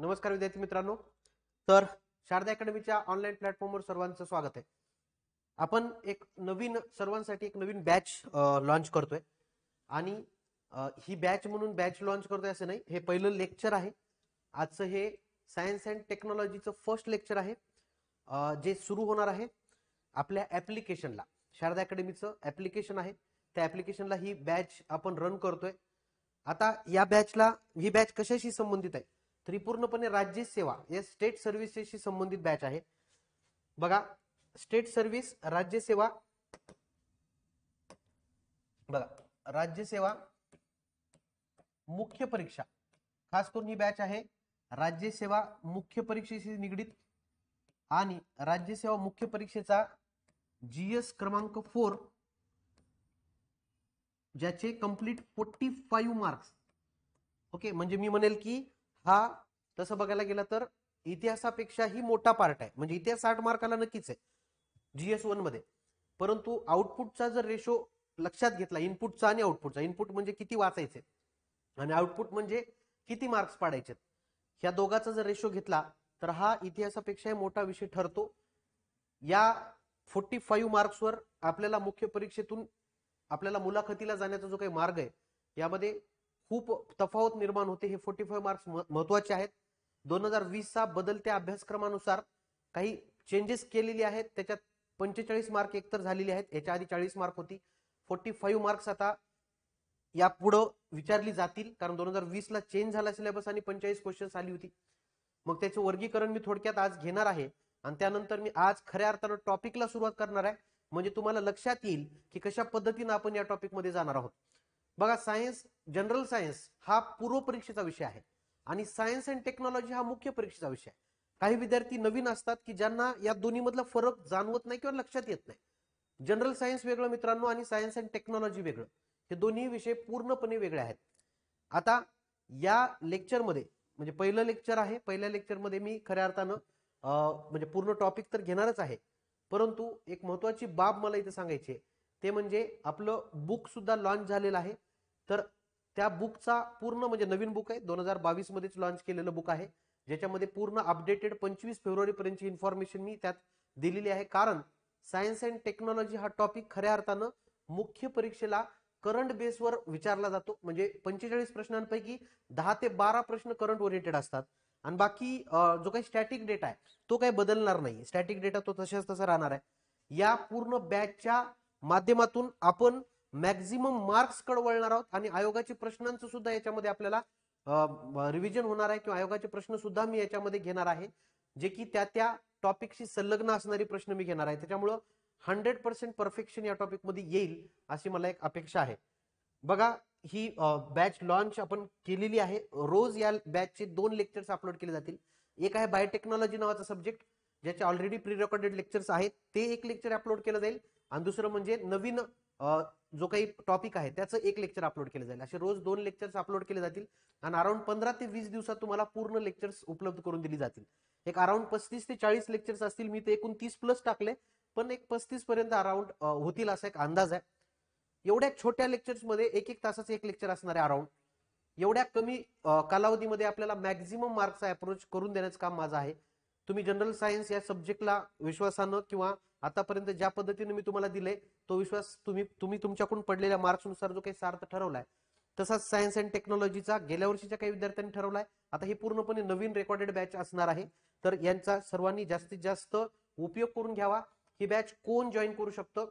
नमस्कार विद्यार्थी मित्रांनो. तर शारदा अकॅडमीच्या ऑनलाईन प्लॅटफॉर्मवर सर्वांचं स्वागत आहे. आपण एक नवीन सर्वांसाठी एक नवीन बॅच लॉन्च करतोय आणि ही बॅच म्हणून बॅच लॉन्च करतोय असं नाही, हे पहिलं लेक्चर आहे. आजचं हे सायन्स अँड टेक्नॉलॉजीचं फर्स्ट लेक्चर आहे, जे सुरू होणार आहे आपल्या ऍप्लिकेशनला. शारदा अकॅडमीचं ऍप्लिकेशन आहे, त्या ऍप्लिकेशनला ही बॅच आपण रन करतोय. आता या बॅचला, ही बॅच कशाशी संबंधित आहे तर ही पूर्णपणे राज्य सेवा या स्टेट सर्व्हिसेसशी संबंधित बॅच आहे. बघा, स्टेट सर्व्हिस, राज्य सेवा, बघा राज्य सेवा मुख्य परीक्षा, खास करून ही बॅच आहे राज्य सेवा मुख्य परीक्षेशी निगडीत. आणि राज्य सेवा मुख्य परीक्षेचा जीएस क्रमांक 4, ज्याचे कंप्लीट 45 मार्क्स. ओके, म्हणजे मी म्हणेल की हा तसं बघायला गेलं तर इतिहासापेक्षाही मोठा पार्ट आहे. म्हणजे इतिहास 60 मार्काला नक्कीच आहे GS1 मध्ये, परंतु आउटपुटचा जर रेशो लक्षात घेतला, इनपुटचा आणि आउटपुटचा, इनपुट म्हणजे किती वाचायचे आणि आउटपुट म्हणजे किती मार्क्स पाडायचे, ह्या दोघांचा जर रेशो घेतला तर हा इतिहासापेक्षाही मोठा विषय ठरतो. या 45 मार्क्सवर आपल्याला मुख्य परीक्षेतून आपल्याला मुलाखतीला जाण्याचा जो काही मार्ग आहे यामध्ये खूप तफावत निर्माण होते. हे 45 मार्क्स महत्वाचे आहेत. 2020चा बदलत्या अभ्यासक्रमानुसार काही चेंजेस केलेले आहेत, त्याच्यात 45 मार्क एकतर झालेले आहेत, याच्या आधी 40 मार्क होती. 45 मार्क्स आता या पुढं विचारली जातील, कारण 2020ला चेंज झाला सिलेबस आणि 45 क्वेश्चन्स आली होती. मग त्याचे वर्गीकरण मी थोडक्यात आज घेणार आहे आणि त्यानंतर मी आज खऱ्या अर्थानं टॉपिकला सुरुवात करणार आहे, म्हणजे तुम्हाला लक्षात येईल की कशा पद्धतीने आपण या टॉपिकमध्ये जाणार आहोत. बघा, सायन्स, जनरल सायन्स हा पूर्व परीक्षेचा विषय आहे आणि सायन्स अँड टेक्नॉलॉजी हा मुख्य परीक्षेचा विषय आहे. काही विद्यार्थी नवीन असतात की ज्यांना या दोन्ही मधला फरक जाणवत नाही किंवा लक्षात येत नाही. जनरल सायन्स वेगळं मित्रांनो आणि सायन्स अँड टेक्नॉलॉजी वेगळं, हे दोन्ही विषय पूर्णपणे वेगळे आहेत. आता या लेक्चरमध्ये, म्हणजे पहिलं लेक्चर आहे, पहिल्या लेक्चरमध्ये मी खऱ्या अर्थानं म्हणजे पूर्ण टॉपिक तर घेणारच आहे, परंतु एक महत्वाची बाब मला इथे सांगायची आहे, ते म्हणजे आपलं बुक सुद्धा लॉन्च झालेलं आहे. तर त्या बुकचा पूर्ण, म्हणजे नवीन बुक आहे, 2022 मध्येच लॉन्च केलेलं बुक आहे, ज्याच्यामध्ये पूर्ण अपडेटेड 25 फेब्रुवारी पर्यंतची इन्फॉर्मेशन मी त्यात दिलेली आहे. कारण सायन्स अँड टेक्नॉलॉजी हा टॉपिक खऱ्या अर्थानं मुख्य परीक्षेला करंट बेसवर विचारला जातो. म्हणजे 45 प्रश्नांपैकी 10 ते 12 प्रश्न करंट ओरिएंटेड असतात आणि बाकी जो काही स्टॅटिक डेटा आहे तो काही बदलणार नाही. स्टॅटिक डेटा तो तशाच तसा राहणार आहे. या पूर्ण बॅचच्या माध्यमातून आपण मॅक्झिमम मार्क्स कडे वळणार आहोत आणि आयोगाचे प्रश्नांचं सुद्धा याच्यामध्ये आपल्याला रिव्हिजन होणार आहे, किंवा आयोगाचे प्रश्न सुद्धा मी याच्यामध्ये घेणार आहे, जे की त्या टॉपिकशी संलग्न असणारी प्रश्न मी घेणार आहे. त्याच्यामुळं 100% परफेक्शन या टॉपिकमध्ये येईल अशी मला एक अपेक्षा आहे. बघा, ही बॅच लॉन्च आपण केलेली आहे. रोज या बॅचचे 2 लेक्चर्स अपलोड केले जातील. एक आहे बायोटेक्नॉलॉजी नावाचा सब्जेक्ट, ज्याचे ऑलरेडी प्री रेकॉर्डेड लेक्चर्स आहेत, ते एक लेक्चर अपलोड केलं जाईल. आणि दुसरं म्हणजे नवीन जो काही टॉपिक आहे त्याचं एक लेक्चर अपलोड केलं जाईल. असे रोज 2 लेक्चर्स अपलोड केले जातील आणि अराउंड 15 ते 20 दिवसात तुम्हाला पूर्ण लेक्चर्स उपलब्ध करून दिली जातील. एक अराउंड 35 ते 40 लेक्चर्स असतील. मी ते एकूण 30 प्लस टाकले, पण एक 35 पर्यंत अराउंड होतील असा एक अंदाज आहे. एवढ्या छोट्या लेक्चर्स मध्ये 1-1 तासाचं एक लेक्चर असणार आहे अराउंड. एवढ्या कमी कालावधीमध्ये आपल्याला मॅक्झिमम मार्क्सचा अप्रोच करून देण्याचं काम माझं आहे. तुम्ही जनरल सायन्स या सब्जेक्टला विश्वासानं, किंवा आतापर्यंत ज्या पद्धतीने मी तुम्हाला दिले तो विश्वास तुम्ही तुमच्याकडून पडलेल्या मार्क्सनुसार जो काही सार्थ ठरवलाय, तसाच सायन्स अँड टेक्नॉलॉजीचा गेल्या वर्षीच्या काही विद्यार्थ्यांनी ठरवलाय. आता ही पूर्णपणे नवीन रेकॉर्डेड बॅच असणार आहे, तर यांचा सर्वांनी जास्तीत जास्त उपयोग करून घ्यावा. ही बॅच कोण जॉईन करू शकतं?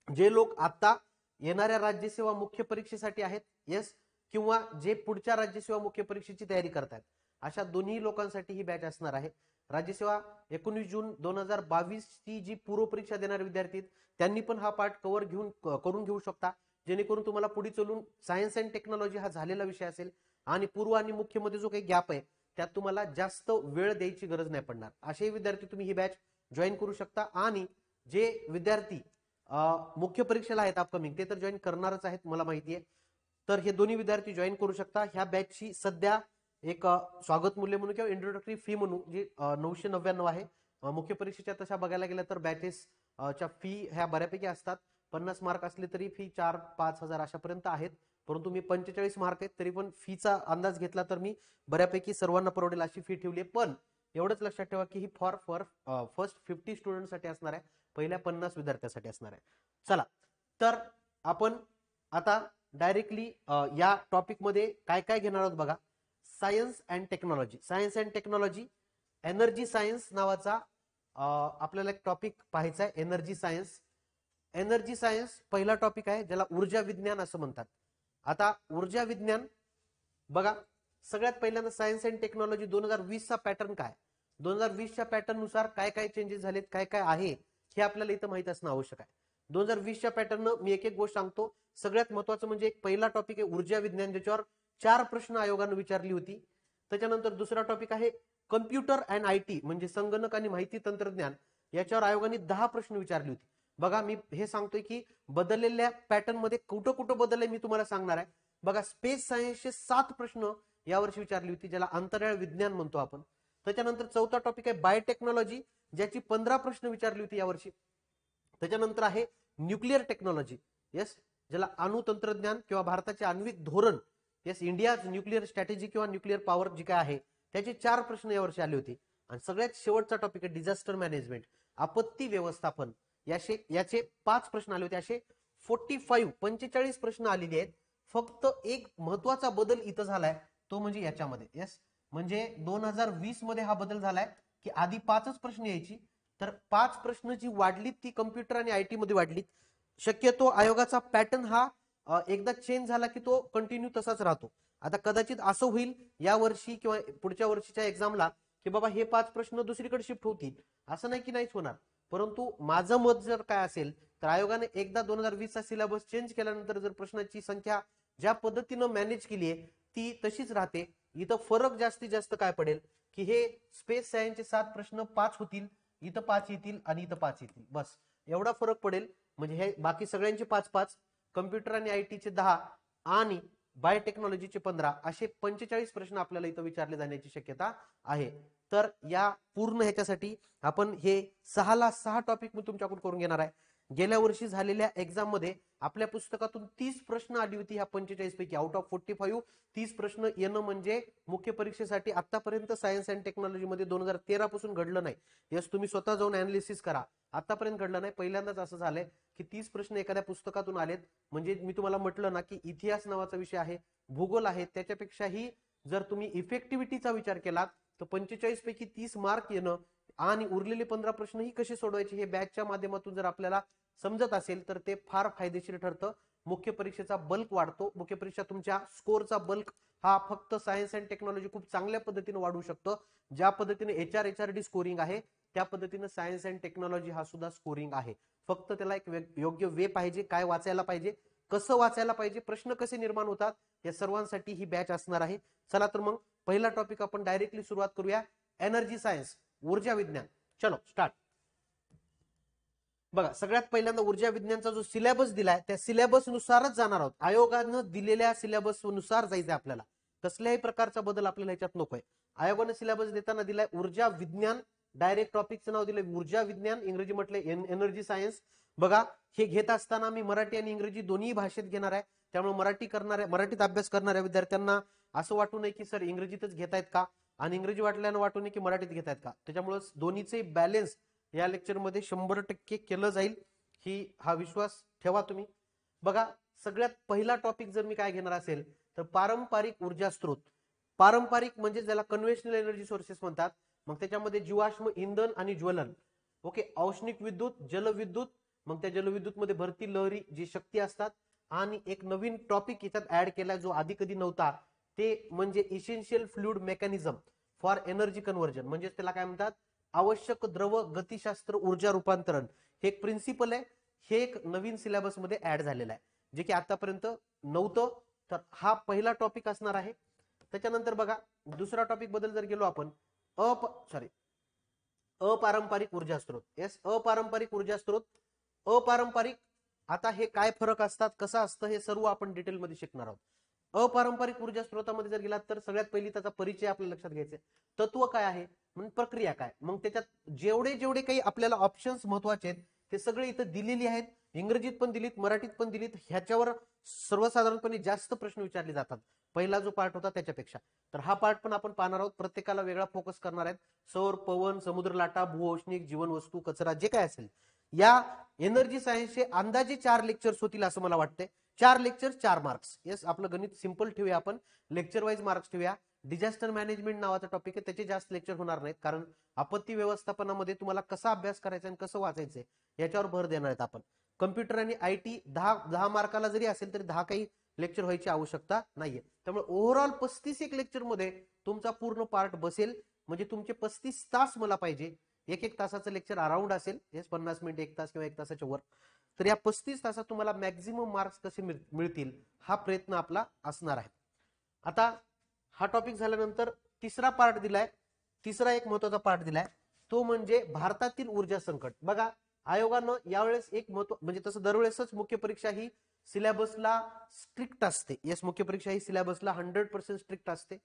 जे लोक आता येणाऱ्या राज्यसेवा मुख्य परीक्षेसाठी आहेत, येस, किंवा जे पुढच्या राज्यसेवा मुख्य परीक्षेची तयारी करतात, अशा दोन्ही लोकांसाठी ही बॅच असणार आहे. राज्यसेवा 19 जून 2022 ची जी पूर्व परीक्षा देणारे विद्यार्थी त्यांनी पण हा पार्ट करून घेऊ शकता, जेणेकरून तुम्हाला पुढे चलून सायन्स अँड टेक्नॉलॉजी हा झालेला विषय असेल आणि पूर्व आणि मुख्य मध्ये जो काही गॅप आहे त्यात तुम्हाला जास्त वेळ द्यायची गरज नाही पडणार. असे विद्यार्थी तुम्ही ही बॅच जॉईन करू शकता. आणि जे विद्यार्थी मुख्य परीक्षेला आहेत अपकमिंग, ते तर जॉईन करणारच आहेत मला माहिती आहे, तर हे दोन्ही विद्यार्थी जॉईन करू शकता. ह्या बॅचची सध्या एक स्वागत मूल्य म्हणून किंवा इंट्रोडक्टरी फी म्हणून जी 999 आहे. मुख्य परीक्षेच्या तशा बघायला गेल्या तर बॅचेस च्या फी ह्या बऱ्यापैकी असतात. 50 मार्क असले तरी फी 4-5 हजार अशापर्यंत आहेत. परंतु मी 45 मार्क आहेत तरी पण फीचा अंदाज घेतला तर मी बऱ्यापैकी सर्वांना परवडेल अशी फी ठेवली आहे. पण एवढंच लक्षात ठेवा की ही फॉर फर्स्ट 50 स्टुडंटसाठी असणार आहे, पहिल्या 50 विद्यार्थ्यांसाठी असणार आहे. चला तर आपण आता डायरेक्टली या टॉपिक मध्ये काय काय घेणार आहोत बघा. Science and technology. Science and technology energy science नावाचा आपल्याला एक टॉपिक पाहायचा आहे. Energy science. एनर्जी सायन्स पहिला टॉपिक आहे ज्याला ऊर्जा विज्ञान असं म्हणतात. आता ऊर्जा विज्ञान बघा, सगळ्यात पहिल्यांदा सायन्स अँड टेक्नॉलॉजी 2020 चा पॅटर्न काय, 2020च्या पॅटर्न नुसार काय काय चेंजेस झालेत, काय काय आहे हे आपल्याला इथं माहित असणं आवश्यक आहे. 2020च्या पॅटर्न मी एक एक गोष्ट सांगतो. सगळ्यात महत्वाचं म्हणजे एक पहिला टॉपिक आहे ऊर्जा विज्ञान, ज्याच्यावर 4 प्रश्न आयोगानं विचारली होती. त्याच्यानंतर दुसरा टॉपिक आहे कम्प्युटर अँड आयटी म्हणजे संगणक आणि माहिती तंत्रज्ञान, याच्यावर आयोगाने 10 प्रश्न विचारली होती. बघा मी हे सांगतोय की बदललेल्या पॅटर्न मध्ये कुठं कुठं बदललंय मी तुम्हाला सांगणार आहे. बघा स्पेस सायन्सचे 7 प्रश्न यावर्षी विचारली होती, ज्याला अंतराळ विज्ञान म्हणतो आपण. त्याच्यानंतर चौथा टॉपिक आहे बायोटेक्नॉलॉजी, ज्याची 15 प्रश्न विचारली होती यावर्षी. त्याच्यानंतर आहे न्यूक्लिअर टेक्नॉलॉजी, यस, ज्याला अणु तंत्रज्ञान किंवा भारताचे आण्विक धोरण, यस, इंडिया न्यूक्लिअर स्ट्रॅटेजी किंवा न्यूक्लिअर पॉवर जी काय आहे त्याचे 4 प्रश्न यावर्षी आले होते. आणि सगळ्यात शेवटचा टॉपिक आहे डिझास्टर मॅनेजमेंट, आपत्ती व्यवस्थापन, याचे 5 प्रश्न आले होते. असे 45 प्रश्न आलेले आहेत. फक्त एक महत्वाचा बदल इथं झालाय तो म्हणजे याच्यामध्ये, यस, म्हणजे 2020 मध्ये हा बदल झालाय की आधी 5च प्रश्न यायची, तर 5 प्रश्न जी वाढलीत ती कम्प्युटर आणि आयटी मध्ये वाढलीत. शक्यतो आयोगाचा पॅटर्न हा एकदा चेंज झाला की तो कंटिन्यू तसाच राहतो. आता कदाचित असं होईल या वर्षी किंवा पुढच्या वर्षीच्या एक्झामला की बाबा हे 5 प्रश्न दुसरीकडे शिफ्ट होतील, असं नाही की नाहीच होणार. परंतु माझं मत जर काय असेल तर आयोगाने एकदा 2020 चा सिलेबस चेंज केल्यानंतर जर प्रश्नाची संख्या ज्या पद्धतीनं मॅनेज केली आहे ती तशीच राहते. इथं फरक जास्तीत जास्त काय पडेल की हे स्पेस सायन्सचे 7 प्रश्न 5 होतील, इथं 5 येतील आणि इथं 5 येतील, बस एवढा फरक पडेल. म्हणजे हे बाकी सगळ्यांचे 5-5, कम्प्युटर आणि आयटीचे 10 आणि बायोटेक्नॉलॉजीचे 15, असे 45 प्रश्न आपल्याला इथं विचारले जाण्याची शक्यता आहे. तर या पूर्ण ह्याच्यासाठी आपण हे 6 टॉपिक मी तुमच्याकडून करून घेणार आहे. गेल्या वर्षी झालेल्या एक्झाम मध्ये आपल्या पुस्तकातून 30 प्रश्न आली होती. ह्या 45 पैकी आउट ऑफ 45 30 प्रश्न येणं म्हणजे मुख्य परीक्षेसाठी आतापर्यंत सायन्स अँड टेक्नॉलॉजी मध्ये 2013 पासून घडलं नाही. यस, तुम्ही स्वतः जाऊन अनालिसिस करा, आतापर्यंत घडलं नाही. पहिल्यांदाच असं झालंय की 30 प्रश्न एखाद्या पुस्तकातून आलेत. म्हणजे मी तुम्हाला म्हटलं ना की इतिहास नावाचा विषय आहे, भूगोल आहे, त्याच्यापेक्षाही जर तुम्ही इफेक्टिव्हिटीचा विचार केला तर 45 पैकी 30 मार्क येणं आणि उरलेले 15 प्रश्न ही कसे सोडवायचे हे बॅचच्या माध्यमातून जर आपल्याला समजत असेल तर ते फार फायदेशीर ठरतं. मुख्य परीक्षेचा बल्क वाढतो. मुख्य परीक्षा तुमच्या स्कोरचा बल्क हा फक्त सायन्स अँड टेक्नॉलॉजी खूप चांगल्या पद्धतीने वाढवू शकतो. ज्या पद्धतीने HRD स्कोरिंग आहे त्या पद्धतीने सायन्स अँड टेक्नॉलॉजी हा सुद्धा स्कोरिंग आहे. फक्त त्याला एक योग्य वे पाहिजे, काय वाचायला पाहिजे, कसं वाचायला पाहिजे, प्रश्न कसे निर्माण होतात, या सर्वांसाठी ही बॅच असणार आहे. चला तर मग पहिला टॉपिक आपण डायरेक्टली सुरुवात करूया. एनर्जी सायन्स, ऊर्जा विज्ञान. चलो स्टार्ट. बघा सगळ्यात पहिल्यांदा ऊर्जा विज्ञानचा जो सिलेबस दिलाय त्या सिलेबस नुसारच जाणार आहोत. आयोगानं दिलेल्या सिलेबस नुसार जायचंय आपल्याला, कसल्याही प्रकारचा बदल आपल्याला ह्याच्यात नकोय. आयोगाने सिलेबस देताना दिलाय ऊर्जा विज्ञान, डायरेक्ट टॉपिकचं नाव दिलंय ऊर्जा विज्ञान, इंग्रजी म्हटलंय एनर्जी सायन्स. बघा हे घेत असताना मी मराठी आणि इंग्रजी दोन्ही भाषेत घेणार आहे. त्यामुळे मराठीत अभ्यास करणाऱ्या विद्यार्थ्यांना असं वाटू नये की सर इंग्रजीतच घेतायत का आणि इंग्रजी वाटल्यानं वाटू नये की मराठीत घेतायत का. त्याच्यामुळे दोन्हीचे बॅलेन्स या लेक्चर मध्ये 100% केलं जाईल, हा विश्वास ठेवा तुम्ही. बघा सगळ्यात पहिला टॉपिक जर मी काय घेणार असेल तर पारंपरिक ऊर्जा स्त्रोत. पारंपरिक म्हणजे ज्याला कन्व्हेन्शनल एनर्जी सोर्सेस म्हणतात. मग त्याच्यामध्ये जीवाश्म इंधन आणि ज्वलन, ओके, औष्णिक विद्युत, जलविद्युत, मग त्या जलविद्युत मध्ये भरती लहरी जी शक्ती असतात, आणि एक नवीन टॉपिक याच्यात ऍड केलाय जो आधी कधी नव्हता, ते म्हणजे essential fluid mechanism for energy conversion, म्हणजे त्याला काय म्हणतात आवश्यक द्रव गतिशास्त्र ऊर्जा रूपांतरण. हे एक प्रिन्सिपल आहे, हे एक नवीन सिलेबस मध्ये ऍड झालेलं आहे जे की आतापर्यंत नव्हतं. तर हा पहिला टॉपिक असणार आहे. त्याच्यानंतर बघा दुसरा टॉपिक बद्दल जर गेलो आपण, अपारंपरिक ऊर्जा स्त्रोत. येस, अपारंपरिक ऊर्जा स्त्रोत. अपारंपरिक, आता हे काय फरक असतात, कसं असतं, हे सर्व आपण डिटेलमध्ये शिकणार आहोत. अपारंपरिक ऊर्जा स्त्रोतामध्ये जर गेलात तर सगळ्यात पहिली त्याचा परिचय आपल्याला लक्षात घ्यायचा. तत्व काय आहे, म्हणजे प्रक्रिया काय, मग त्याच्यात जेवढे काही आपल्याला ऑप्शन्स महत्वाचे आहेत ते सगळे इथं दिलेली आहेत, इंग्रजीत पण दिलीत, मराठीत पण दिलीत. ह्याच्यावर सर्वसाधारणपणे जास्त प्रश्न विचारले जातात पहिला जो पार्ट होता त्याच्यापेक्षा. तर हा पार्ट पण आपण पाहणार आहोत, प्रत्येकाला वेगळा फोकस करणार आहेत. सौर, पवन, समुद्र लाटा, भूऔष्णिक, जीवनवस्तू, कचरा जे काय असेल, या एनर्जी सायन्सचे अंदाजे 4 लेक्चर्स होतील असं मला वाटतंय. 4 लेक्चर 4 मार्क्स. येस, आपलं गणित सिंपल ठेवूया, आपण लेक्चर वाईज मार्क्स ठेवूया. डिझास्टर मॅनेजमेंट नावाचा टॉपिक आहे, त्याचे जास्त लेक्चर होणार नाहीत, कारण आपत्ती व्यवस्थापनामध्ये तुम्हाला कसा अभ्यास करायचा आणि कसं वाचायचंय याच्यावर भर देणार आहेत आपण. कम्प्युटर आणि आयटी 10 मार्काला जरी असेल तरी 10 काही लेक्चर व्हायची आवश्यकता नाहीये. त्यामुळे ओव्हरऑल 35 एक लेक्चर मध्ये तुमचा पूर्ण पार्ट बसेल. म्हणजे तुमचे 35 तास मला पाहिजे. एक तासाचं लेक्चर अराउंड असेल, 50 मिनिट, 1 तास किंवा 1 तासाच्या वर. तर या 35 तासात तुम्हाला मॅक्झिमम मार्क्स कसे मिळतील हा प्रयत्न आपला असणार आहे. आता हा टॉपिक झाल्यानंतर तिसरा पार्ट दिलाय, तिसरा एक महत्वाचा पार्ट दिलाय, तो म्हणजे भारतातील ऊर्जा संकट. बघा, आयोगानं यावेळेस एक महत्व, म्हणजे तसं दरवेळेसच मुख्य परीक्षा ही सिलेबसला स्ट्रिक्ट असते. येस, मुख्य परीक्षा ही सिलेबसला 100% स्ट्रिक्ट असते.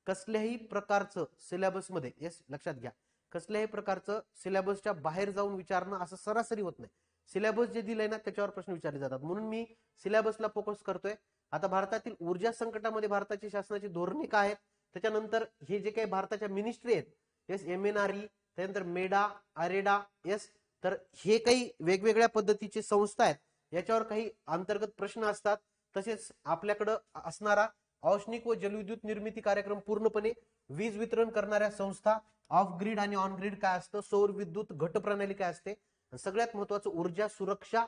कसल्याही प्रकारचं सिलेबसमध्ये, येस लक्षात घ्या, कसल्याही प्रकारचं सिलेबसच्या बाहेर जाऊन विचारणं असं सरासरी होत नाही. सिलेबस जे दिलंय ना त्याच्यावर प्रश्न विचारले जातात, म्हणून मी सिलेबसला फोकस करतोय. आता भारतातील ऊर्जा संकटामध्ये भारताची शासनाची धोरणे काय आहेत, त्याच्यानंतर हे जे काही भारताच्या मिनिस्ट्री आहेत, येस MNRE, त्यानंतर मेडा, आरेडा, येस, तर हे काही वेगवेगळ्या पद्धतीचे संस्था आहेत, याच्यावर काही अंतर्गत प्रश्न असतात. तसेच आपल्याकडं असणारा औष्णिक व जलविद्युत निर्मिती कार्यक्रम पूर्णपणे वीज वितरण करणाऱ्या संस्था, ऑफ ग्रीड आणि ऑन ग्रीड काय असतं, सौर विद्युत घट प्रणाली काय असते, सगळ्यात महत्वाचं ऊर्जा सुरक्षा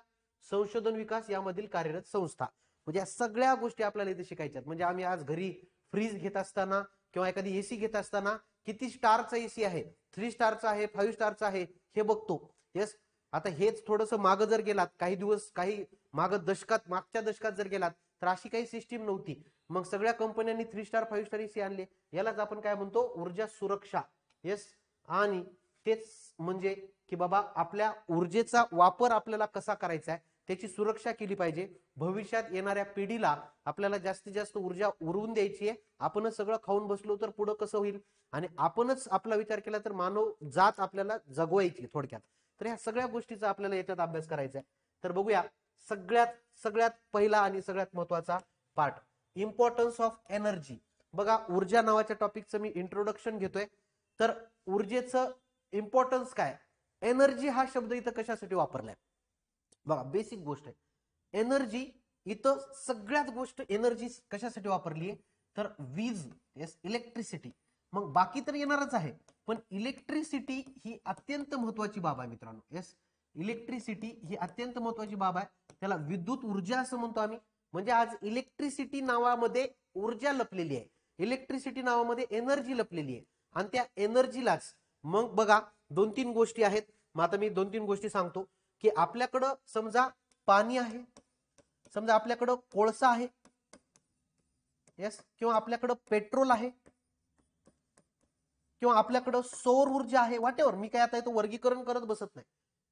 संशोधन विकास यामधील कार्यरत संस्था. म्हणजे या सगळ्या गोष्टी आपल्याला इथे शिकायच्यात. म्हणजे आम्ही आज घरी फ्रीज घेत असताना किंवा एखादी एसी घेत असताना किती स्टारचा एसी आहे, 3 स्टारचा आहे, 5 स्टारचा आहे, हे बघतो. येस, आता हेच थोडंसं मागं जर गेलात, काही दिवस, काही मागच्या दशकात जर गेलात, तर अशी काही सिस्टीम नव्हती. मग सगळ्या कंपन्यांनी 3 स्टार 5 स्टार एसी आणले. यालाच आपण काय म्हणतो, ऊर्जा सुरक्षा. येस, आणि तेच म्हणजे की बाबा आपल्या ऊर्जेचा वापर आपल्याला कसा करायचा आहे, त्याची सुरक्षा केली पाहिजे. भविष्यात येणाऱ्या पिढीला आपल्याला जास्तीत जास्त ऊर्जा उरवून द्यायची आहे. आपणच सगळं खाऊन बसलो तर पुढे कसं होईल, आणि आपणच आपला विचार केला तर मानव जात आपल्याला जगवायची थोडक्यात. तर ह्या सगळ्या गोष्टीचा आपल्याला याच्यात अभ्यास करायचा आहे. तर बघूया, सगळ्यात पहिला आणि सगळ्यात महत्वाचा पार्ट, इम्पॉर्टन्स ऑफ एनर्जी. बघा, ऊर्जा नावाच्या टॉपिकचं मी इंट्रोडक्शन घेतोय. तर ऊर्जेचं इम्पॉर्टन्स काय, एनर्जी हा शब्द इथं कशासाठी वापरलाय बघा, बेसिक गोष्ट आहे. एनर्जी इथं सगळ्यात गोष्ट एनर्जी कशासाठी वापरली आहे, तर वीज, येस, इलेक्ट्रिसिटी. मग बाकी तर येणारच आहे, पण इलेक्ट्रिसिटी ही अत्यंत महत्वाची बाब आहे मित्रांनो. येस, इलेक्ट्रिसिटी ही अत्यंत महत्वाची बाब आहे. त्याला विद्युत ऊर्जा असं म्हणतो आम्ही. म्हणजे आज इलेक्ट्रिसिटी नावामध्ये ऊर्जा लपलेली आहे, इलेक्ट्रिसिटी नावामध्ये एनर्जी लपलेली आहे. आणि त्या एनर्जीलाच मग बघा 2-3 गोष्टी आहेत. मग आता मी 2-3 गोष्टी सांगतो की आपल्याकडं समजा पाणी आहे, समजा आपल्याकडं कोळसा आहे, येस, किंवा आपल्याकडं पेट्रोल आहे, किंवा आपल्याकडं सौर ऊर्जा आहे, व्हॉटएव्हर. मी काय आता इथं वर्गीकरण करत बसत नाही.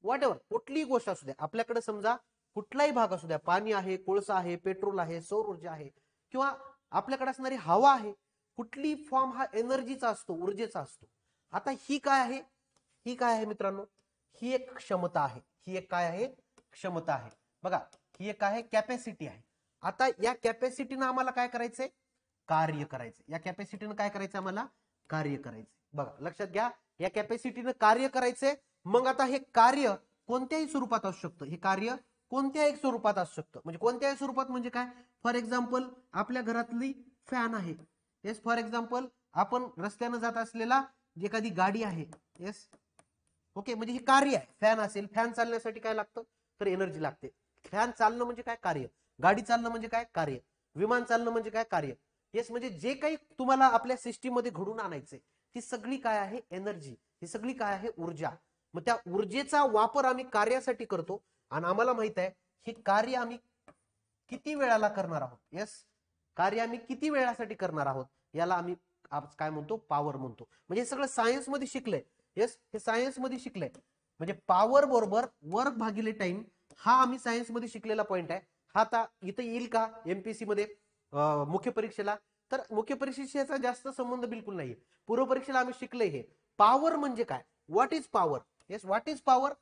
व्हॉटएव्हर, कुठलीही गोष्ट असू द्या, आपल्याकडे समजा कुठलाही भाग असू द्या, पाणी आहे, कोळसा आहे, पेट्रोल आहे, सौर ऊर्जा आहे, किंवा आपल्याकडे असणारी हवा आहे, कुठली फॉर्म हा एनर्जीचा असतो, ऊर्जेचा असतो. आता ही काय आहे, ही काय आहे मित्रांनो, ही एक क्षमता आहे. ही एक काय आहे, क्षमता आहे. बघा, ही एक काय आहे, कॅपॅसिटी आहे. आता या कॅपॅसिटीनं आम्हाला काय करायचंय, कार्य करायचंय. या कॅपॅसिटीनं काय करायचं, आम्हाला कार्य करायचंय. बघा, लक्षात घ्या, या कॅपॅसिटीनं कार्य करायचंय. मग आता हे कार्य कोणत्याही स्वरूपात असू शकतं, हे कार्य कोणत्याही स्वरूपात असू शकतं. म्हणजे कोणत्याही स्वरूपात म्हणजे काय, फॉर एक्झाम्पल आपल्या घरातली फॅन आहे, येस, फॉर एक्झाम्पल आपण रस्त्यानं जात असलेला एखादी गाडी आहे, येस, ओके, म्हणजे हे कार्य आहे. फॅन असेल, फॅन चालण्यासाठी काय लागतं, तर एनर्जी लागते. फॅन चालणं म्हणजे काय, कार्य. गाडी चालणं म्हणजे काय, कार्य. विमान चालणं म्हणजे काय, कार्य. येस, म्हणजे जे काही तुम्हाला आपल्या सिस्टीम मध्ये घडून आणायचंय ती सगळी काय आहे, एनर्जी. ही सगळी काय आहे, ऊर्जा. मग त्या ऊर्जेचा वापर आम्ही कार्यासाठी करतो. आणि आम्हाला माहित आहे हे कार्य आम्ही किती वेळाला करणार आहोत. येस, कार्य आम्ही किती वेळासाठी करणार आहोत याला आम्ही काय म्हणतो, पॉवर म्हणतो. म्हणजे हे सगळं सायन्स मध्ये शिकलंय. येस, हे सायन्स मध्ये शिकलंय. म्हणजे पॉवर बरोबर वर्क भागिले टाइम, हा आम्ही सायन्स मध्ये शिकलेला पॉइंट आहे. हा आता इथं येईल का एमपीएससी मध्ये, मुख्य परीक्षेला, तर मुख्य परीक्षेशी याचा जास्त संबंध बिलकुल नाहीये. पूर्व परीक्षेला आम्ही शिकलंय हे. पॉवर म्हणजे काय, what is power. Yes, what is power,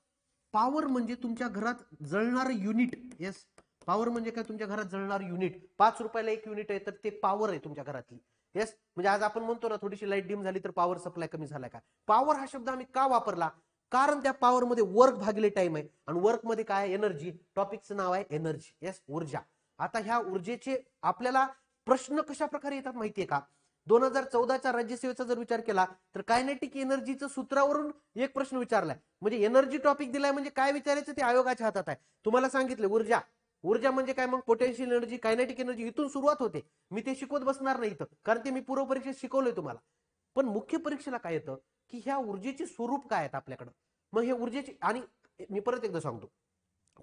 power म्हणजे तुमच्या घरात जळणारं युनिट. येस, पॉवर म्हणजे काय, तुमच्या घरात जळणारं युनिट. 5 रुपयाला 1 युनिट आहे तर ते पॉवर आहे तुमच्या घरातली. येस, म्हणजे आज आपण म्हणतो ना थोडीशी लाईट डिम झाली तर पॉवर सप्लाय कमी झाला का. पॉवर हा शब्द आम्ही का वापरला, कारण त्या पॉवर मध्ये वर्क भागिले टाइम आहे, आणि वर्क मध्ये काय आहे, एनर्जी. टॉपिकचं नाव आहे एनर्जी. येस, ऊर्जा. आता ह्या ऊर्जेचे आपल्याला प्रश्न कशा प्रकारे येतात माहितीये का. 2014च्या राज्यसेवेचा जर विचार केला तर कायनेटिक एनर्जीचं सूत्रावरून एक प्रश्न विचारलाय. म्हणजे एनर्जी टॉपिक दिलाय म्हणजे काय विचारायचं ते आयोगाच्या हातात आहे. तुम्हाला सांगितलं ऊर्जा. ऊर्जा म्हणजे काय, मग पोटेन्शियल एनर्जी, कायनेटिक एनर्जी, इथून सुरुवात होते. मी ते शिकवत बसणार नाही इथं, कारण ते मी पूर्व परीक्षेत शिकवलंय तुम्हाला. पण मुख्य परीक्षेला काय येतं की ह्या ऊर्जेचे स्वरूप काय आहेत आपल्याकडं. मग हे ऊर्जेचे, आणि मी परत एकदा सांगतो,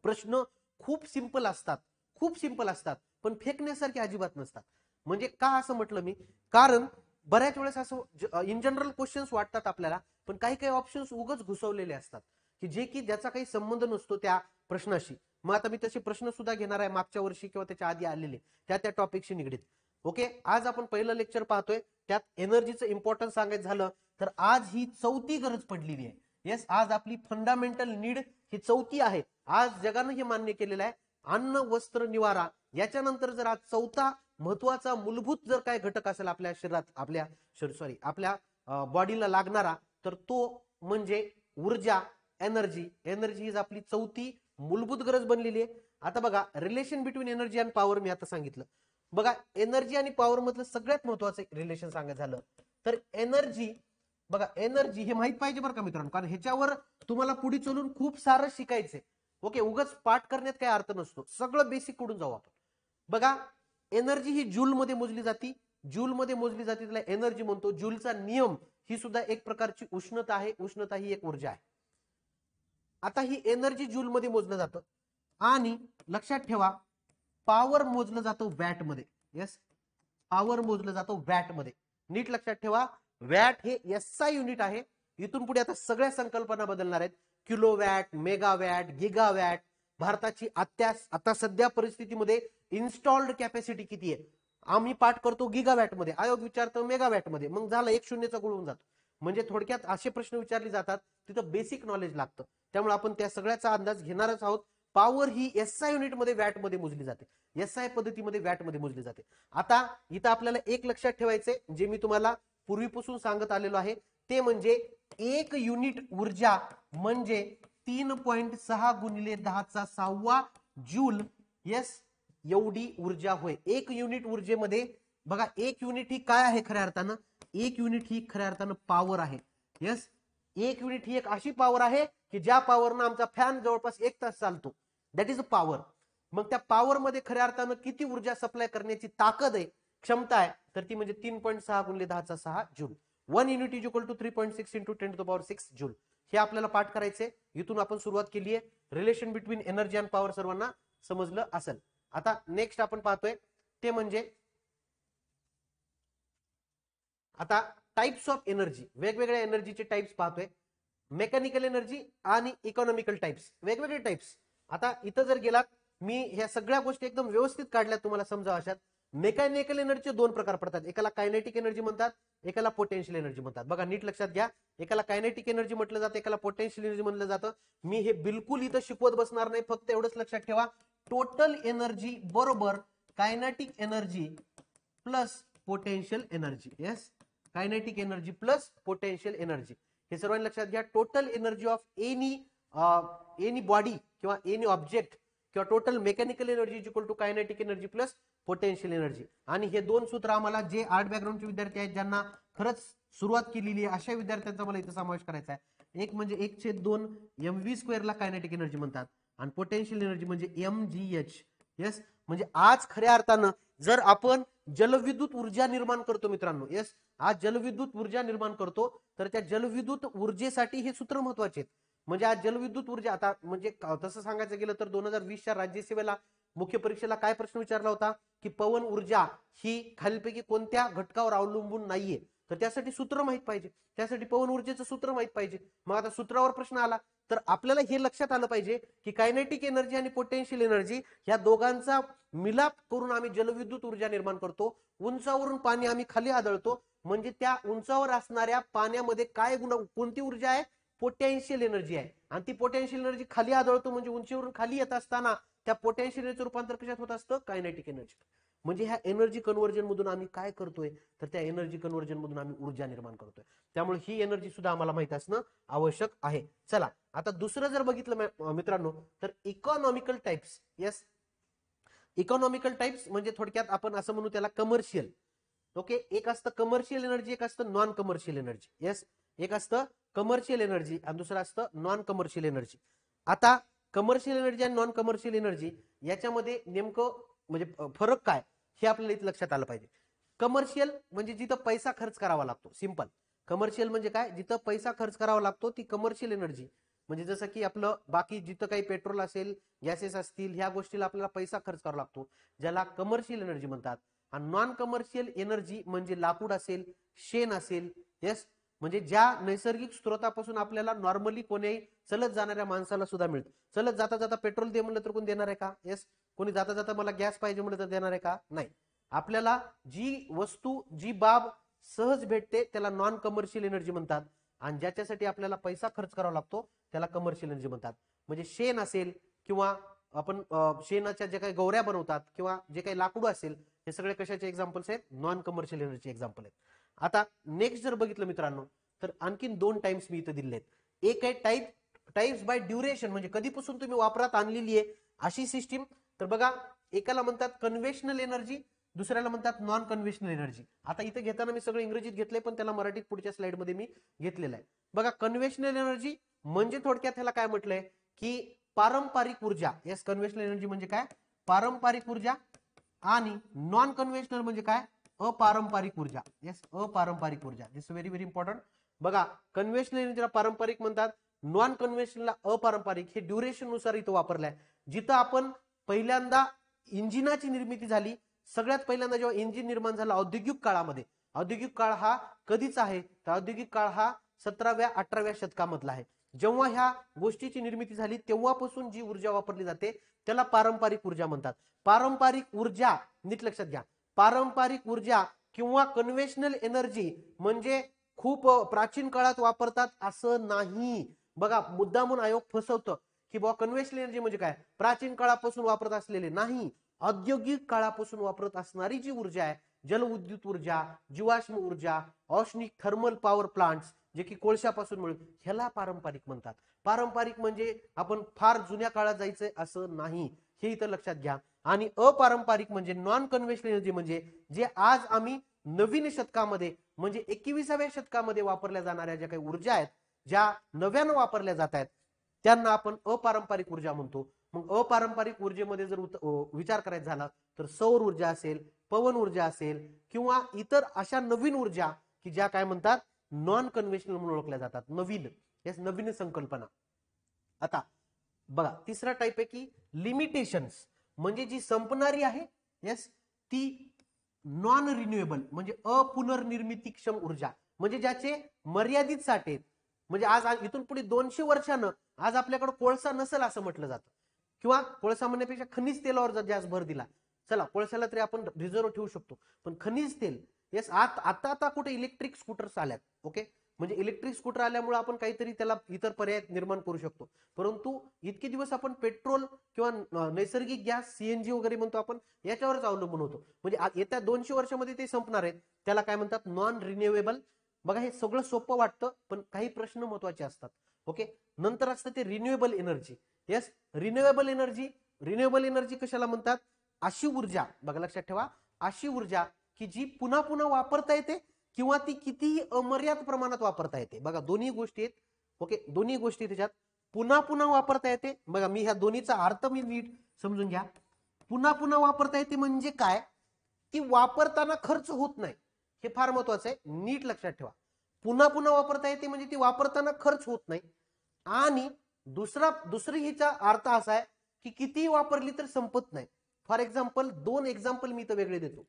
प्रश्न खूप सिंपल असतात, खूप सिंपल असतात, पण फेकण्यासारखे अजिबात नसतात. म्हणजे का असं म्हटलं मी, कारण बऱ्याच वेळेस असं इन जनरल क्वेश्चन्स वाटतात आपल्याला, पण काही काही ऑप्शन्स उगच घुसवलेले असतात की जे की ज्याचा काही संबंध नसतो त्या प्रश्नाशी. मग आता मी तसे प्रश्न सुद्धा घेणार आहे मागच्या वर्षी किंवा त्याच्या आधी आलेले त्या टॉपिकशी निगडीत. ओके, आज आपण पहिलं लेक्चर पाहतोय, त्यात एनर्जीचं इम्पॉर्टन्स सांगायचं झालं तर आज ही 4थी गरज पडलेली आहे. येस, आज आपली फंडामेंटल नीड ही 4थी आहे. आज जगानं हे मान्य केलेलं आहे, अन्न वस्त्र निवारा. याच्यानंतर जर आज 4था महत्वाचा मूलभूत जर काय घटक असेल आपल्या शरीरात, आपल्या बॉडीला लागणारा, तर तो म्हणजे ऊर्जा, एनर्जी. एनर्जी ही आपली 4थी मूलभूत गरज बनलेली आहे. आता बघा, relation between energy and power मी आता सांगितलं. बघा, एनर्जी आणि पॉवर मधलं सगळ्यात महत्वाचं रिलेशन सांगायचं झालं तर एनर्जी. बघा, एनर्जी हे माहित पाहिजे बरं का मित्रांनो, कारण ह्याच्यावर तुम्हाला पुढे चलून खूप सारं शिकायचंय. ओके, उगाच पाठ करण्यात काही अर्थ नसतो, सगळं बेसिक कडून जाऊ आपण. बघा, एनर्जी ही जूल मध्ये मोजली जाते. जूल मध्ये मोजली जाते त्याला एनर्जी म्हणतो. जूलचा नियम ही सुद्धा एक प्रकारची उष्णता आहे. उष्णता ही एक ऊर्जा आहे. आता ही एनर्जी जूल मध्ये मोजलं जातं, आणि लक्षात ठेवा पॉवर मोजलं जातं वॅट मध्ये. येस, पॉवर मोजलं जातं वॅट मध्ये. नीट लक्षात ठेवा, वॅट हे एसआय युनिट आहे. इथून पुढे आता सगळ्या संकल्पना बदलणार आहेत. Kilowatt, megawatt, gigawatt. भारताची आता सध्या परिस्थितीमध्ये इन्स्टॉल्ड कॅपॅसिटी किती आहे आम्ही पाठ करतो गिगावॅट मध्ये, आयोग विचारतो मेगावॅट मध्ये, मग झालं 1 शून्यचा गुळून जातो. म्हणजे थोडक्यात असे प्रश्न विचारले जातात तिथं बेसिक नॉलेज लागतं. त्यामुळे आपण त्या सगळ्याचा अंदाज घेणारच आहोत. पॉवर ही एसआय युनिट मध्ये वॅट मध्ये मोजली जाते. एसआय पद्धतीमध्ये वॅट मध्ये मोजली जाते. आता इथं आपल्याला एक लक्षात ठेवायचंय, जे मी तुम्हाला पूर्वीपासून सांगत आलेलो आहे, ते म्हणजे 1 युनिट ऊर्जा म्हणजे 3.6 गुणिले 10⁶ जूल. येस, एवढी ऊर्जा होय 1 युनिट ऊर्जेमध्ये. बघा, 1 युनिट ही काय आहे खऱ्या अर्थानं, 1 युनिट ही खऱ्या अर्थानं पॉवर आहे. येस, 1 युनिट ही एक अशी पॉवर आहे की ज्या पॉवरनं आमचा फॅन जवळपास 1 तास चालतो. That is a power. मग त्या पॉवर मध्ये खऱ्या अर्थानं किती ऊर्जा सप्लाय करण्याची ताकद आहे, क्षमता आहे, तर ती म्हणजे 3.6 गुणिले 10⁶ joule. 1 unit is equal to 3.6 into 10⁶ joule. हे आपल्याला पाठ करायचंय. इथून आपण सुरुवात केली आहे. Relation between energy and power सर्वांना समजलं असेल. आता नेक्स्ट आपण पाहतोय ते म्हणजे आता टाइप्स ऑफ एनर्जी. वेगवेगळ्या एनर्जीचे टाइप्स पाहतोय. मेकॅनिकल एनर्जी आणि इकॉनॉमिकल टाइप्स, वेगवेगळे टाइप्स. आता इथं जर गेलात, मी ह्या सगळ्या गोष्टी एकदम व्यवस्थित काढल्या तुम्हाला समजा अशात. मेकॅनिकल एनर्जीचे 2 प्रकार पडतात, एकाला कायनेटिक एनर्जी म्हणतात, एकाला पोटेन्शियल एनर्जी म्हणतात. बघा, नीट लक्षात घ्या, एकाला कायनेटिक एनर्जी म्हटलं जातं, एकाला पोटेन्शियल एनर्जी म्हटलं जातं. मी हे बिलकुल इथं शिकवत बसणार नाही, फक्त एवढंच लक्षात ठेवा, टोटल एनर्जी बरोबर kinetic energy plus potential energy. Yes, kinetic energy plus potential energy, हे सर्वांनी लक्षात घ्या. Total energy of any body किंवा एनी ऑब्जेक्ट किंवा total mechanical energy is equal to kinetic energy plus potential energy. आणि हे 2 सूत्र आम्हाला जे आर्ट बॅकग्राऊंडचे विद्यार्थी आहेत, ज्यांना खरंच सुरुवात केलेली आहे, अशा विद्यार्थ्यांचा मला इथं समावेश करायचा आहे. एक म्हणजे 1/2 mv² ला कायनेटिक एनर्जी म्हणतात, आणि पोटेन्शियल एनर्जी म्हणजे mgh. येस, म्हणजे आज खऱ्या अर्थानं जर आपण जलविद्युत ऊर्जा निर्माण करतो मित्रांनो, येस, आज जलविद्युत ऊर्जा निर्माण करतो, तर त्या जलविद्युत ऊर्जेसाठी हे सूत्र महत्वाचे आहेत. म्हणजे आज जलविद्युत ऊर्जा, आता म्हणजे तसं सांगायचं गेलं तर 2020च्या राज्यसेवेला मुख्य परीक्षेला काय प्रश्न विचारला होता की पवन ऊर्जा ही खालीलपैकी कोणत्या घटकावर अवलंबून नाहीये, तर त्यासाठी सूत्र माहित पाहिजे, त्यासाठी पवन ऊर्जेचं सूत्र माहित पाहिजे. मग आता सूत्रावर प्रश्न आला तर आपल्याला हे लक्षात आलं पाहिजे की कायनेटिक एनर्जी आणि पोटेन्शियल एनर्जी या दोघांचा मिलाप करून आम्ही जलविद्युत ऊर्जा निर्माण करतो. उंचावरून पाणी आम्ही खाली आदळतो, म्हणजे त्या उंचावर असणाऱ्या पाण्यामध्ये काय कोणती ऊर्जा आहे, पोटेन्शियल एनर्जी आहे, आणि ती पोटेन्शियल एनर्जी खाली आढळतो, म्हणजे उंचीवरून खाली येत असताना त्या पोटेन्शियल एनर्जीचं रूपांतर कशात होत असतं, कायनेटिक एनर्जी. म्हणजे ह्या एनर्जी कन्व्हर्जन मधून आम्ही काय करतोय, तर त्या एनर्जी कन्व्हर्जन मधून आम्ही ऊर्जा निर्माण करतोय. त्यामुळे ही एनर्जी सुद्धा आम्हाला माहित असणं आवश्यक आहे. चला आता दुसरं जर बघितलं मित्रांनो, तर economical types. Yes, economical types म्हणजे थोडक्यात आपण असं म्हणू त्याला कमर्शियल. ओके, एक असतं कमर्शियल एनर्जी, एक असतं नॉन कमर्शियल एनर्जी. येस, एक असतं कमर्शियल एनर्जी आणि दुसरं असतं नॉन कमर्शियल एनर्जी. आता कमर्शियल एनर्जी आणि नॉन कमर्शियल एनर्जी याच्यामध्ये नेमकं म्हणजे फरक काय हे आपल्याला इथे लक्षात आलं पाहिजे. कमर्शियल म्हणजे जिथं पैसा खर्च करावा लागतो, सिंपल. कमर्शियल म्हणजे काय, जिथं पैसा खर्च करावा लागतो ती कमर्शियल एनर्जी. म्हणजे जसं की आपलं बाकी जिथं काही पेट्रोल असेल, गॅसेस असतील, ह्या गोष्टीला आपल्याला पैसा खर्च करावा लागतो, ज्याला कमर्शियल एनर्जी म्हणतात. आणि नॉन कमर्शियल एनर्जी म्हणजे लाकूड असेल, शेण असेल. येस, म्हणजे ज्या नैसर्गिक स्रोतापासून आपल्याला नॉर्मली कोणीही चलत जाणाऱ्या माणसाला सुद्धा मिळतं. चलत जाता जाता पेट्रोल दे म्हणलं तर कोण देणार आहे का? येस. कोणी जाता जाता मला गॅस पाहिजे म्हणलं तर देणार आहे का? नाही. आपल्याला जी वस्तू, जी बाब सहज भेटते त्याला नॉन कमर्शियल एनर्जी म्हणतात, आणि ज्याच्यासाठी आपल्याला पैसा खर्च करावा लागतो त्याला कमर्शियल एनर्जी म्हणतात. म्हणजे शेण असेल किंवा आपण शेणाच्या जे काही गौऱ्या बनवतात किंवा जे काही लाकूड असेल, हे सगळे कशाचे एक्झाम्पल्स आहेत, नॉन कमर्शियल एनर्जी एक्झाम्पल आहेत. आता नेक्स्ट जर बघितलं मित्रांनो, तर आणखीन दोन टाइम्स मी इथं दिले आहेत. एक आहे टाइप्स बाय ड्युरेशन, म्हणजे कधीपासून तुम्ही वापरात आणलेली आहे अशी सिस्टीम. तर बघा, एकाला म्हणतात कन्व्हेन्शनल एनर्जी, दुसऱ्याला म्हणतात नॉन कन्व्हेन्शनल एनर्जी. आता इथे घेताना मी सगळं इंग्रजीत घेतलंय, पण त्याला मराठीत पुढच्या स्लाइड मध्ये मी घेतलेलं आहे. बघा, कन्व्हेन्शनल एनर्जी म्हणजे थोडक्यात ह्याला काय म्हटलंय की पारंपरिक ऊर्जा. येस, कन्व्हेन्शनल एनर्जी म्हणजे काय, पारंपरिक ऊर्जा. आणि नॉन कन्व्हेन्शनल म्हणजे काय, अपारंपरिक ऊर्जा. येस, अपारंपरिक ऊर्जा. दिस व्हेरी व्हेरी इम्पॉर्टंट. बघा, कन्व्हेन्शनल एनर्जीला पारंपरिक म्हणतात, नॉन कन्व्हेन्शनलला अपारंपरिक. हे ड्युरेशन नुसार इथं वापरलंय. जिथं आपण पहिल्यांदा इंजिनाची निर्मिती झाली, सगळ्यात पहिल्यांदा जेव्हा इंजिन निर्माण झालं औद्योगिक काळामध्ये. औद्योगिक काळ हा कधीच आहे, तर औद्योगिक काळ हा 17व्या-18व्या शतकामधला आहे. जेव्हा ह्या गोष्टीची निर्मिती झाली तेव्हापासून जी ऊर्जा वापरली जाते त्याला पारंपरिक ऊर्जा म्हणतात. पारंपरिक ऊर्जा नीट लक्षात घ्या, पारंपरिक ऊर्जा किंवा कन्व्हेन्शनल एनर्जी म्हणजे खूप प्राचीन काळात वापरतात असं नाही. बघा, मुद्दामून आयोग फसवतं की बाबा कन्व्हेन्शनल एनर्जी म्हणजे काय, प्राचीन काळापासून वापरत असलेले नाही. औद्योगिक काळापासून वापरत असणारी जी ऊर्जा आहे, जलविद्युत ऊर्जा, जीवाश्म ऊर्जा, औष्णिक थर्मल पॉवर प्लांट्स जे की कोळशापासून मिळून, ह्याला पारंपरिक म्हणतात. पारंपरिक म्हणजे आपण फार जुन्या काळात जायचंय असं नाही, हे इथं लक्षात घ्या. आणि अपारंपरिक म्हणजे नॉन कन्व्हेन्शनल एनर्जी म्हणजे जे आज आम्ही नवीन शतकामध्ये म्हणजे 21व्या शतकामध्ये वापरल्या जाणाऱ्या ज्या काही ऊर्जा आहेत, ज्या नव्यानं वापरल्या जात आहेत, त्यांना आपण अपारंपरिक ऊर्जा म्हणतो. मग अपारंपरिक ऊर्जेमध्ये जर विचार करायचा झाला तर सौर ऊर्जा असेल, पवन ऊर्जा असेल किंवा इतर अशा नवीन ऊर्जा की ज्या काय म्हणतात नॉन कन्व्हेन्शनल म्हणून ओळखल्या जातात. नवीन, येस, नवीन संकल्पना. आता बघा, तिसरा टाइप आहे की लिमिटेशन्स, म्हणजे जी संपणारी आहे, येस, ती नॉन रिन्युएबल म्हणजे अपुनर्निर्मितीक्षम ऊर्जा, म्हणजे ज्याचे मर्यादित साठे आहेत. म्हणजे आज इथून पुढे 200 वर्षानं आज आपल्याकडे कोळसा नसेल असं म्हटलं जातं, किंवा कोळसा म्हणण्यापेक्षा खनिज तेलावर जर जास्त भर दिला, चला कोळशाला तरी आपण रिझर्व ठेवू शकतो, पण खनिज तेल, येस, आता आता कुठे इलेक्ट्रिक स्कूटर्स आल्यात. ओके, म्हणजे इलेक्ट्रिक स्कूटर आल्यामुळे आपण काहीतरी त्याला इतर पर्याय निर्माण करू शकतो. परंतु इतके दिवस आपण पेट्रोल किंवा नैसर्गिक गॅस, सीएनजी वगैरे म्हणतो आपण, याच्यावरच अवलंबून होतो. म्हणजे येत्या 200 वर्षामध्ये ते संपणार आहेत, त्याला काय म्हणतात, नॉन रिन्युएबल. बघा, हे सगळं सोपं वाटतं पण काही प्रश्न महत्वाचे असतात. ओके, नंतर असतं ते renewable energy. Yes, renewable energy. Renewable energy कशाला म्हणतात, अशी ऊर्जा, बघा लक्षात ठेवा, अशी ऊर्जा की जी पुन्हा पुन्हा वापरता येते किंवा ती कितीही अमर्याद प्रमाणात वापरता येते. बघा, दोन्ही गोष्टी आहेत. ओके, दोन्ही गोष्टी त्याच्यात. पुन्हा पुन्हा वापरता येते. बघा, मी ह्या दोन्हीचा अर्थ मी नीट समजून घ्या. पुन्हा पुन्हा वापरता येते म्हणजे काय, की वापरताना खर्च होत नाही. हे फार महत्वाचं आहे, नीट लक्षात ठेवा. पुन्हा पुन्हा वापरता येते म्हणजे ती वापरताना खर्च होत नाही. आणि दुसरी हिचा अर्थ असा आहे की कितीही वापरली तर संपत नाही. फॉर एक्झाम्पल, दोन एक्झाम्पल मी इथं वेगळे देतो.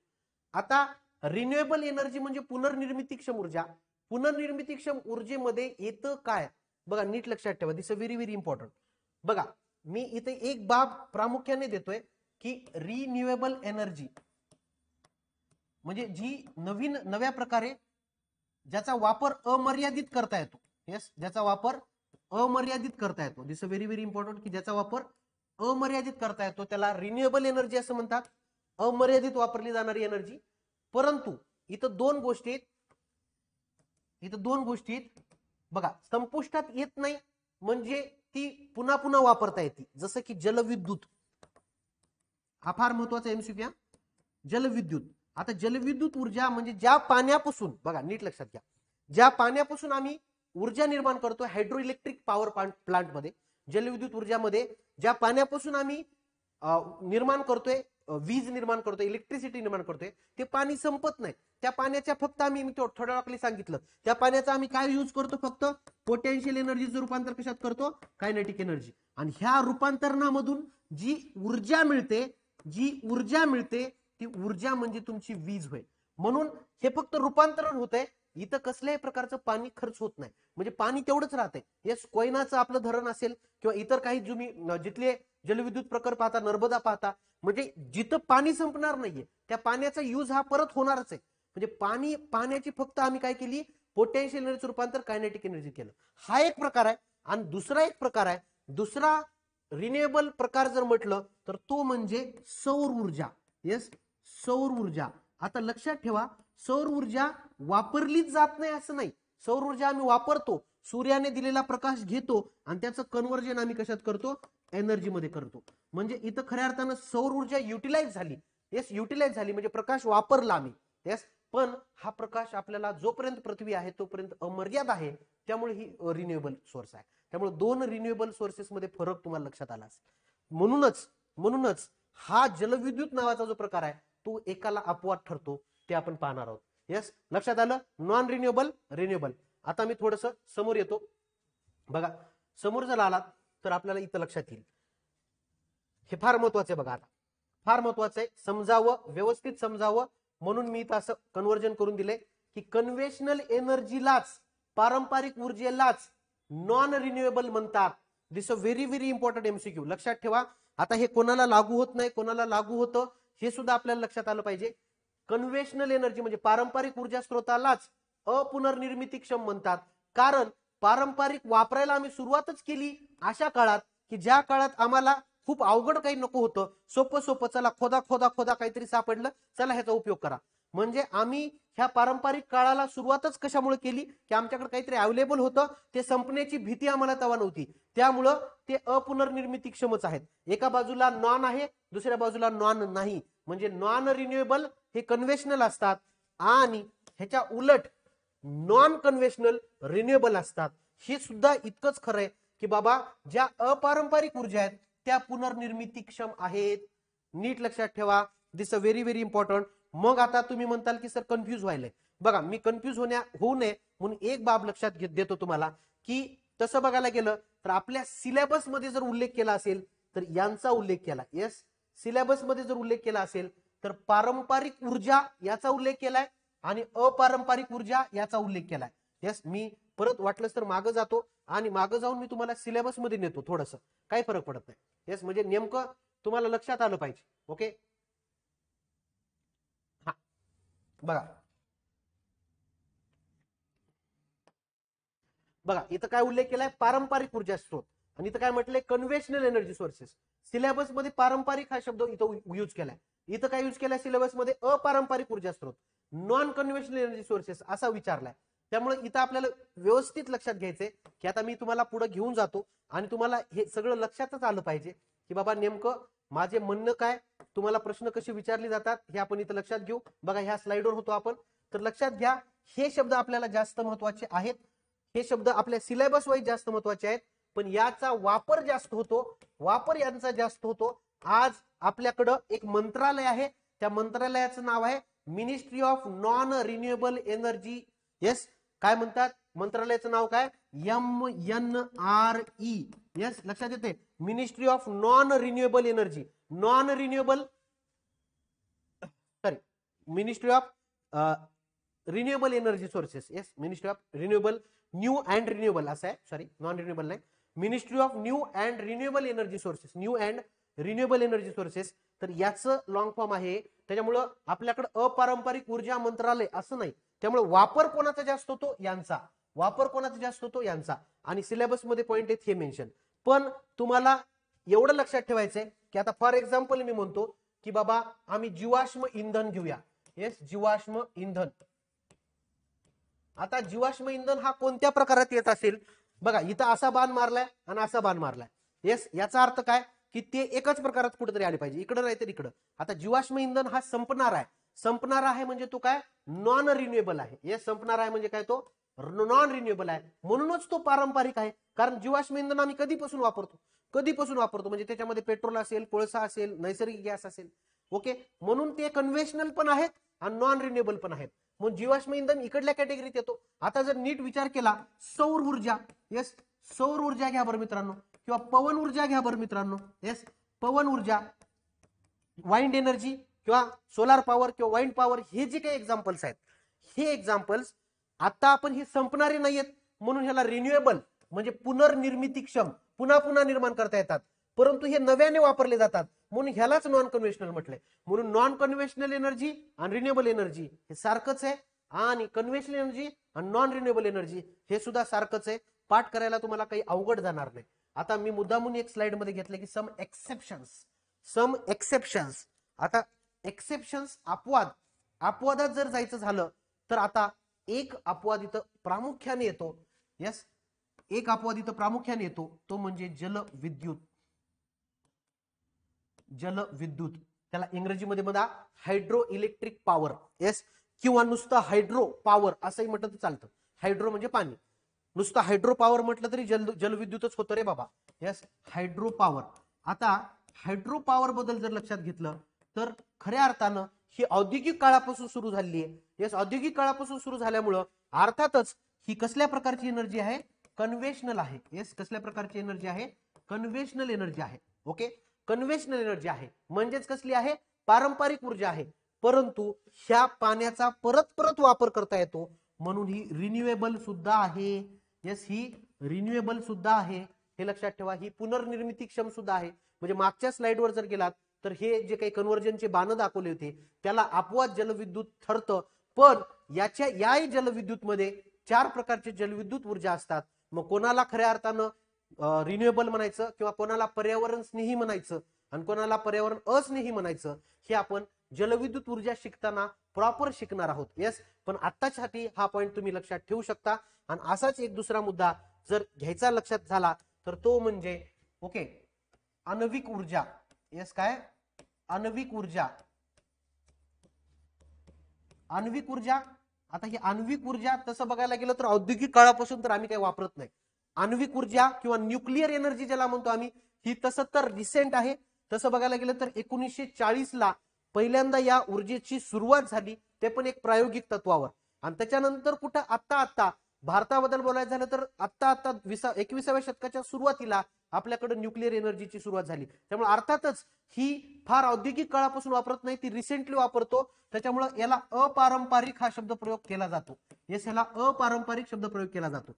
आता रिन्युएबल एनर्जी म्हणजे पुनर्निर्मितीक्षम ऊर्जा. पुनर्निर्मितीक्षम ऊर्जेमध्ये येतं काय, बघा नीट लक्षात ठेवा, दिस व्हेरी व्हेरी इम्पॉर्टंट. बघा, मी इथे एक बाब प्रामुख्याने देतोय की रिन्युएबल एनर्जी म्हणजे जी नव्या प्रकारे ज्याचा वापर अमर्यादित करता येतो. येस, ज्याचा वापर अमर्यादित करता येतो. This a very very important, की ज्याचा वापर अमर्यादित करता येतो त्याला रिन्युएबल एनर्जी असं म्हणतात, अमर्यादित वापरली जाणारी एनर्जी. परंतु इथं दोन गोष्टी बघा, संपुष्टात येत नाही म्हणजे ती पुन्हा पुन्हा वापरता येते. जसं की जलविद्युत, हा फार महत्वाचा एमसीक्यू. जलविद्युत, आता जलविद्युत ऊर्जा म्हणजे ज्या पाण्यापासून, बघा नीट लक्षात घ्या, ज्या पाण्यापासून आम्ही ऊर्जा निर्माण करतो हायड्रो इलेक्ट्रिक पॉवर प्लांट मध्ये, जलविद्युत ऊर्जामध्ये ज्या पाण्यापासून आम्ही निर्माण करतोय, वीज निर्माण करतोय, इलेक्ट्रिसिटी निर्माण करतोय, ते पाणी संपत नाही. त्या पाण्याच्या फक्त आम्ही, मी थोड्या वेळाखाली सांगितलं, त्या पाण्याचा आम्ही काय यूज करतो, फक्त पोटेन्शियल एनर्जीचं रूपांतर कशात करतो, कायनेटिक एनर्जी. आणि ह्या रूपांतरणामधून जी ऊर्जा मिळते ती ऊर्जा म्हणजे तुमची वीज होय. म्हणून हे फक्त रूपांतरण होतंय, इथं कसल्याही प्रकारचं पाणी खर्च होत नाही, म्हणजे पाणी तेवढंच राहतंय. येस, कोयनाचं आपलं धरण असेल किंवा इतर काही जिथले जलविद्युत प्रकल्प पाहता, नर्मदा पाहता, म्हणजे जिथं पाणी संपणार नाहीये त्या पाण्याचा यूज हा परत होणारच आहे. म्हणजे पाण्याची फक्त आम्ही काय केली, पोटेन्शियल एनर्जीचं रूपांतर कायनेटिक एनर्जी केलं. हा एक प्रकार आहे. आणि दुसरा एक प्रकार आहे, दुसरा रिन्युएबल प्रकार जर म्हटलं तर तो म्हणजे सौर ऊर्जा. येस, सौर ऊर्जा. आता लक्षात ठेवा, सौर ऊर्जा वापरलीच जात नाही असं नाही. सौर ऊर्जा आम्ही वापरतो, सूर्याने दिलेला प्रकाश घेतो आणि त्याचं कन्व्हर्जन आम्ही कशात करतो, एनर्जी मध्ये करतो. म्हणजे इथं खऱ्या अर्थानं सौर ऊर्जा युटिलाइज झाली. येस, युटिलाइज झाली म्हणजे प्रकाश वापरला आम्ही. येस, पण हा प्रकाश आपल्याला जोपर्यंत पृथ्वी आहे तोपर्यंत अमर्याद आहे, त्यामुळे ही रिन्युएबल सोर्स आहे. त्यामुळे दोन रिन्युएबल सोर्सेस मध्ये फरक तुम्हाला लक्षात आला असेल. म्हणूनच हा जलविद्युत नावाचा जो प्रकार आहे तो एकाला अपवाद ठरतो, ते आपण पाहणार आहोत. येस, लक्षात आलं. Non renewable, renewable. आता मी थोडस समोर येतो. बघा, समोर जर आलात तर आपल्याला इथं लक्षात येईल, हे फार महत्वाचं आहे. बघा, आता फार महत्वाचं आहे, समजावं, व्यवस्थित समजावं, म्हणून मी इथं असं कन्व्हर्जन करून दिले की कन्व्हेन्शनल एनर्जीलाच, पारंपरिक ऊर्जेलाच नॉन रिन्युएबल म्हणतात. This a very very important MCQ. लक्षात ठेवा. आता हे कोणाला लागू होत नाही, कोणाला लागू होतं, हे सुद्धा आपल्याला लक्षात आलं पाहिजे. कन्व्हेन्शनल एनर्जी म्हणजे पारंपरिक ऊर्जा स्त्रोतालाच अपुनर्निर्मितीक्षम म्हणतात. कारण पारंपरिक वापरायला आम्ही सुरुवातच केली अशा काळात की ज्या काळात आम्हाला खूप अवघड काही नको होतं, सोपं चला खोदा काहीतरी सापडलं, चला ह्याचा उपयोग करा. म्हणजे आम्ही ह्या पारंपरिक काळाला सुरुवातच कशामुळे केली, की आमच्याकडे काहीतरी अवेलेबल होतं, ते संपण्याची भीती आम्हाला तेव्हा नव्हती, त्यामुळं ते अपुनर्निर्मितीक्षमच आहेत. एका बाजूला नॉन आहे, दुसऱ्या बाजूला नॉन नाही. म्हणजे नॉन रिन्युएबल हे कन्व्हेन्शनल असतात आणि ह्याच्या उलट नॉन कन्व्हेन्शनल रिन्युएबल असतात. हे सुद्धा इतकंच खरं आहे की बाबा, ज्या अपारंपरिक ऊर्जा आहेत त्या पुनर्निर्मितीक्षम आहेत. नीट लक्षात ठेवा. This a very very important. मग आता तुम्ही म्हणताल की सर कन्फ्यूज व्हायलंय. बघा, मी कन्फ्यूज होऊ नये म्हणून एक बाब लक्षात देतो तुम्हाला, की तसं बघायला गेलं तर आपल्या सिलेबस मध्ये जर उल्लेख केला असेल तर यांचा उल्लेख केला. येस, सिलेबस मध्ये जर उल्लेख केला असेल तर पारंपरिक ऊर्जा याचा उल्लेख केलाय आणि अपारंपरिक ऊर्जा याचा उल्लेख केलाय. येस, मी परत वाटलंच तर मागं जातो आणि मागं जाऊन मी तुम्हाला सिलेबस मध्ये नेतो. थोडंसं काही फरक पडत नाही. येस, म्हणजे नेमकं तुम्हाला लक्षात आलं पाहिजे. ओके, हा बघा इथं काय उल्लेख केलाय, पारंपरिक ऊर्जा स्त्रोत, आणि इथं काय म्हटलंय, कन्व्हेन्शनल एनर्जी सोर्सेस. सिलेबस मध्ये पारंपरिक हा शब्द इथं यूज केलाय. इथं काय यूज केलाय सिलेबस मध्ये, अपारंपरिक ऊर्जा स्त्रोत, नॉन कन्व्हेन्शनल एनर्जी सोर्सेस असा विचारलाय. त्यामुळे इथं आपल्याला व्यवस्थित लक्षात घ्यायचंय की आता मी तुम्हाला पुढे घेऊन जातो आणि तुम्हाला हे सगळं लक्षातच आलं पाहिजे की बाबा नेमकं माझे म्हणणं काय, तुम्हाला प्रश्न कसे विचारले जातात हे आपण इथं लक्षात घेऊ. बघा, ह्या स्लाइडवर होतो आपण, तर लक्षात घ्या हे शब्द आपल्याला जास्त महत्वाचे आहेत. हे शब्द आपल्या सिलेबस वाईज जास्त महत्वाचे आहेत, पण याचा वापर जास्त होतो, वापर यांचा जास्त होतो. आज आपल्याकडं एक मंत्रालय आहे, त्या मंत्रालयाचं नाव आहे ministry of non renewable energy. Yes, काय म्हणतात मंत्रालयाचं नाव, काय, MNRE. येस, लक्षात येते, ministry of non renewable energy, non renewable, sorry, ministry of renewable energy sources. Yes, ministry of renewable, new and renewable असं आहे, सॉरी नॉन रिन्युएबल नाही, ministry of new and renewable energy sources, new and renewable energy sources. तर याचं long form आहे. त्याच्यामुळं आपल्याकडे अपारंपरिक ऊर्जा मंत्रालय असं नाही, त्यामुळे वापर कोणाचा जास्त होतो, यांचा. वापर कोणाचा जास्त होतो यांचा, आणि सिलेबस मध्ये पॉइंट आहेत हे मेन्शन. पण तुम्हाला एवढं लक्षात ठेवायचंय की आता फॉर एक्झाम्पल मी म्हणतो की बाबा आम्ही जीवाश्म इंधन घेऊया. येस, जीवाश्म इंधन. आता जीवाश्म इंधन हा कोणत्या प्रकारात येत असेल बघा, इथं असा बाण मारलाय आणि असा बाण मारलाय. येस, याचा अर्थ काय की ते एकच प्रकारात कुठेतरी आले पाहिजे, इकडं नाही तर इकडं. आता जीवाश्म इंधन हा संपणार आहे. संपणार आहे म्हणजे तो काय नॉन रिन्युएबल आहे. येस, संपणार आहे म्हणजे काय तो नॉन रिन्युएबल आहे, म्हणूनच तो पारंपरिक आहे. कारण जीवाश्म इंधन आम्ही कधीपासून वापरतो म्हणजे त्याच्यामध्ये पेट्रोल असेल, कोळसा असेल, नैसर्गिक गॅस असेल. ओके, म्हणून ते कन्व्हेन्शनल पण आहेत आणि नॉन रिन्युएबल पण आहेत. मग जीवाश्म इंधन इकडल्या कॅटेगरीत येतो. आता जर नीट विचार केला, सौर ऊर्जा. येस, सौर ऊर्जा घ्या बरं मित्रांनो, किंवा पवन ऊर्जा घ्या बरं मित्रांनो. येस, पवन ऊर्जा, वाइंड एनर्जी किंवा सोलार पॉवर किंवा वाइंड पॉवर, हे जे काही एक्झाम्पल्स आहेत, हे एक्झाम्पल्स आता आपण हे संपणारे नाहीयेत, म्हणून ह्याला रिन्युएबल म्हणजे पुनर्निर्मितीक्षम, पुन्हा पुन्हा निर्माण करता येतात, परंतु हे नव्याने वापरले जातात, म्हणून ह्यालाच नॉन कन्व्हेन्शनल म्हटलंय. म्हणून नॉन कन्व्हेन्शनल एनर्जी आणि रिन्युएबल एनर्जी हे सारखंच आहे, आणि कन्व्हेन्शनल एनर्जी आणि नॉन रिन्युएबल एनर्जी हे सुद्धा सारखंच आहे. पाठ करायला तुम्हाला काही अवघड जाणार नाही. आता मी मुद्दामून एक स्लाइड मध्ये घेतलं की सम एक्सेप्शन्स. आता एक्सेप्शन्स, अपवादात जर जायचं झालं तर आता एक अपवाद इथं प्रामुख्याने येतो. यस, एक अपवाद इथं प्रामुख्याने येतो, तो म्हणजे जलविद्युत. त्याला इंग्रजीमध्ये म्हणा हायड्रो इलेक्ट्रिक पॉवर. येस, किंवा नुसतं हायड्रो पॉवर असंही म्हटलं तर चालतं. हायड्रो म्हणजे पाणी, नुसतं हायड्रो पॉवर म्हटलं तरी जलविद्युतच होतं रे बाबा. Yes, hydro power. आता हायड्रो पॉवर बद्दल जर लक्षात घेतलं तर खऱ्या अर्थानं ही औद्योगिक काळापासून सुरू झालेली आहे. यस, औद्योगिक काळापासून सुरू झाल्यामुळं अर्थातच ही कसल्या प्रकारची एनर्जी आहे, कन्व्हेन्शनल आहे. येस, कसल्या प्रकारची एनर्जी आहे, कन्व्हेन्शनल एनर्जी आहे. ओके, कन्व्हेन्शनल एनर्जी आहे म्हणजेच कसली आहे, पारंपरिक ऊर्जा आहे, परंतु ह्या पाण्याचा परत परत वापर करता येतो, म्हणून ही रिन्युएबल सुद्धा आहे. यस, ही रिन्युएबल सुद्धा आहे, हे लक्षात ठेवा. ही पुनर्निर्मितीक्षम सुद्धा आहे. म्हणजे मागच्या स्लाइडवर जर गेलात तर हे जे काही कन्व्हर्जनचे बाणं दाखवले होते त्याला अपवाद जलविद्युत ठरतं, पण या जलविद्युत मध्ये 4 प्रकारचे जलविद्युत ऊर्जा असतात. मग कोणाला खऱ्या अर्थानं रिन्युएबल म्हणायचं किंवा कोणाला पर्यावरण स्नेही म्हणायचं आणि कोणाला पर्यावरण अस्नेही म्हणायचं, हे आपण जलविद्युत ऊर्जा शिकताना प्रॉपर शिकणार आहोत. येस, पण आत्तासाठी हा पॉइंट तुम्ही लक्षात ठेवू शकता. आणि असाच एक दुसरा मुद्दा जर घ्यायचा लक्षात झाला तर तो म्हणजे ओके, आण्विक ऊर्जा. येस, काय आण्विक ऊर्जा. आता ही आण्विक ऊर्जा तसं बघायला गेलं तर औद्योगिक काळापासून तर आम्ही काही वापरत नाही. आण्विक ऊर्जा किंवा न्यूक्लिअर एनर्जी ज्याला म्हणतो आम्ही, ही तसं तर रिसेंट आहे. तसं बघायला गेलं तर 1940 ला पहिल्यांदा या ऊर्जेची सुरुवात झाली, ते पण एक प्रायोगिक तत्वावर. आणि त्याच्यानंतर कुठं आत्ता भारताबद्दल बोलायचं झालं तर आत्ता 21व्या शतकाच्या सुरुवातीला आपल्याकडे न्यूक्लिअर एनर्जीची सुरुवात झाली. त्यामुळे अर्थातच ही फार औद्योगिक काळापासून वापरत नाही, ती रिसेंटली वापरतो. त्याच्यामुळे याला अपारंपरिक हा शब्द प्रयोग केला जातो. येस, याला अपारंपरिक शब्द प्रयोग केला जातो.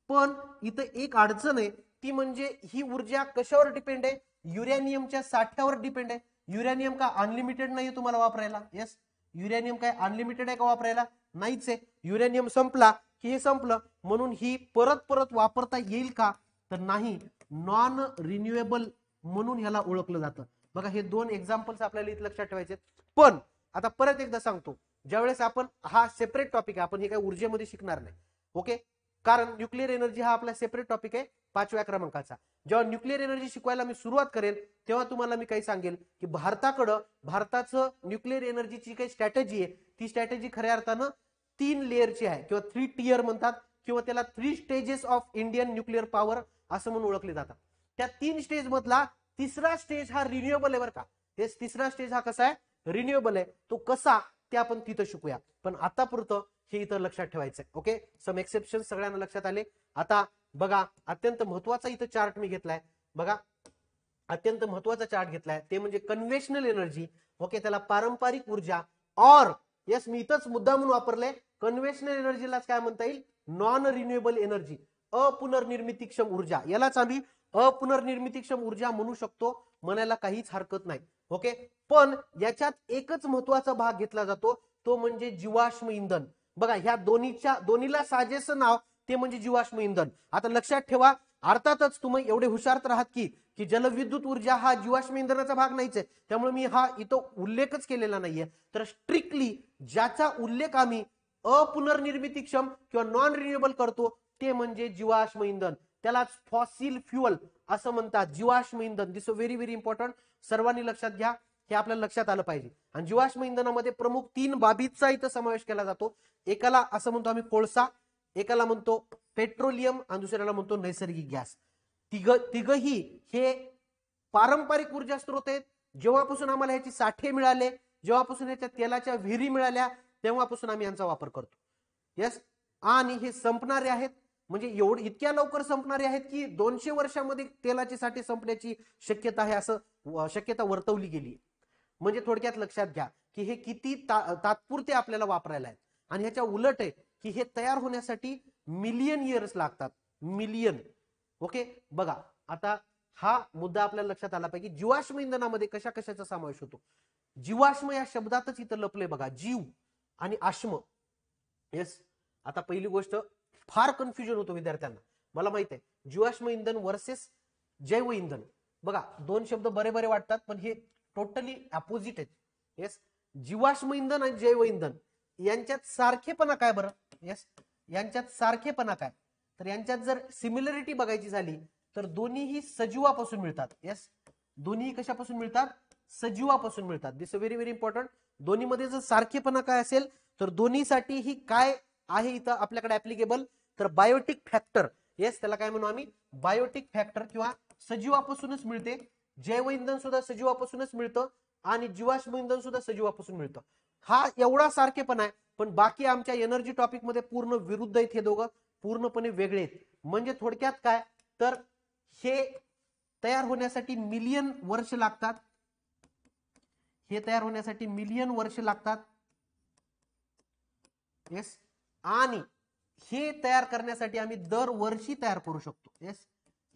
पण इथं एक अडचण आहे, ती म्हणजे ही ऊर्जा कशावर डिपेंड आहे, युरेनियमच्या साठ्यावर डिपेंड आहे. युरेनियम का अनलिमिटेड नाही तुम्हाला वापरायला. येस, युरेनियम काय अनलिमिटेड आहे का वापरायला, नाहीच आहे. युरेनियम संपला की हे संपलं, म्हणून ही परत परत वापरता येईल का, तर नाही, नॉन रिन्युएबल म्हणून ह्याला ओळखलं जातं. बघा, हे 2 एक्झाम्पल्स आपल्याला इथे लक्षात ठेवायचे. पण आता परत एकदा सांगतो, ज्यावेळेस आपण हा सेपरेट टॉपिक आहे, आपण हे काही ऊर्जेमध्ये शिकणार नाही. ओके, कारण न्यूक्लिअर एनर्जी हा आपला सेपरेट टॉपिक आहे 5व्या क्रमांकाचा. जेव्हा न्यूक्लिअर एनर्जी शिकवायला मी सुरुवात करेन तेव्हा तुम्हाला मी काही सांगेल की भारताचं न्यूक्लिअर एनर्जीची काही स्ट्रॅटेजी आहे, ती स्ट्रॅटेजी खऱ्या अर्थानं 3 लेअरची आहे किंवा 3 टियर म्हणतात, किंवा त्याला 3 stages of Indian nuclear power असं म्हणून ओळखले जातात. त्या 3 स्टेज मधला तिसरा स्टेज हा रिन्युएबल आहे बरं का. तिसरा स्टेज हा कसा आहे, रिन्युएबल आहे. तो कसा ते आपण तिथं शिकूया, पण आतापुरतं हे इथं लक्षात ठेवायचंय. ओके, सम एक्सेप्शन सगळ्यांना लक्षात आले. आता बघा, अत्यंत महत्वाचा इथं चार्ट मी घेतलाय. बघा, अत्यंत महत्वाचा चार्ट घेतलाय, ते म्हणजे कन्व्हेन्शनल एनर्जी. ओके, त्याला पारंपरिक ऊर्जा और यस, मी इथंच मुद्दा म्हणून वापरले, कन्व्हेन्शनल एनर्जीलाच काय म्हणता येईल, नॉन रिन्युएबल एनर्जी, अपुनर्निर्मितीक्षम ऊर्जा. यालाच आम्ही अपुनर्निर्मितीक्षम ऊर्जा म्हणू शकतो, म्हणायला काहीच हरकत नाही. ओके, पण याच्यात एकच महत्वाचा भाग घेतला जातो, तो म्हणजे जीवाश्म इंधन. बघा, ह्या दोन्हीला साजेसं नाव ते म्हणजे जीवाश्म इंधन. आता लक्षात ठेवा, अर्थातच तुम्ही एवढे हुशार तर आहात की जलविद्युत ऊर्जा हा जीवाश्म इंधनाचा भाग नाहीच आहे, त्यामुळे मी हा इथं उल्लेखच केलेला नाहीये. तर स्ट्रिक्टली ज्याचा उल्लेख आम्ही अपुनर्निर्मितीक्षम किंवा नॉन रिन्युएबल करतो ते म्हणजे जीवाश्म इंधन. त्यालाच फॉसिल फ्युअल असं म्हणतात, जीवाश्म इंधन. दिस व्हेरी व्हेरी इम्पॉर्टंट, सर्वांनी लक्षात घ्या, हे आपल्याला लक्षात आलं पाहिजे. आणि जीवाश्म इंधनामध्ये प्रमुख 3 बाबींचा इथं समावेश केला जातो. एकाला असं म्हणतो आम्ही कोळसा, एकाला म्हणतो पेट्रोलियम आणि दुसऱ्याला म्हणतो नैसर्गिक गॅस. तिघही हे पारंपरिक ऊर्जा स्रोत आहेत. जेव्हापासून आम्हाला ह्याची साठे मिळाले, जेव्हापासून ह्याच्या तेलाच्या विहिरी मिळाल्या, तेव्हापासून आम्ही यांचा वापर करतो. यस, आणि हे संपणारे आहेत, म्हणजे इतक्या लवकर संपणारे आहेत की 200 वर्षामध्ये तेलाचे साठे संपण्याची शक्यता आहे, असं शक्यता वर्तवली गेली. म्हणजे थोडक्यात लक्षात घ्या की हे किती तात्पुरते आपल्याला वापरायला आहेत. आणि ह्याच्या उलट आहे की हे तयार होण्यासाठी मिलियन इयर्स लागतात, मिलियन. ओके, बघा आता हा मुद्दा आपल्याला लक्षात आला पाहिजे. जीवाश्म इंधनामध्ये कशा कशाचा समावेश होतो. जीवाश्म या शब्दातच इथं लपले बघा, जीव आणि आश्म. येस, आता पहिली गोष्ट, फार कन्फ्युजन होतो विद्यार्थ्यांना, मला माहित आहे. जीवाश्म इंधन वर्सेस जैव इंधन, बघा दोन शब्द बरे बरे वाटतात पण हे टोटली अपोजिट आहेत. येस, जीवाश्म इंधन आणि जैव इंधन यांच्यात सारखेपणा काय बरं. येस, यांच्यात सारखेपणा काय, तर यांच्यात जर सिमिलरिटी बघायची झाली तर दोन्हीही सजीवापासून मिळतात. येस, दोन्ही कशापासून मिळतात, सजीवापासून मिळतात. दिस व्हेरी व्हेरी इम्पॉर्टंट. दोन्हीमध्ये जर सारखेपणा काय असेल तर दोन्हीसाठी ही काय आहे इथं आपल्याकडे ऍप्लिकेबल, तर बायोटिक फॅक्टर. येस, त्याला काय म्हणू आम्ही, बायोटिक फॅक्टर, किंवा सजीवापासूनच मिळते. जैव इंधन सुद्धा सजीवापासूनच मिळतं आणि जीवाश्म इंधन सुद्धा सजीवापासून मिळतं. हा एवढा सारखेपणा आहे, पण बाकी आमच्या एनर्जी टॉपिक मध्ये पूर्ण विरुद्ध आहेत हे दोघं, पूर्णपणे वेगळे आहेत. म्हणजे थोडक्यात काय, तर हे तयार होण्यासाठी मिलियन वर्ष लागतात, हे तयार होण्यासाठी मिलियन वर्ष लागतात. येस, आणि हे तयार करण्यासाठी आम्ही दरवर्षी तयार करू शकतो. येस,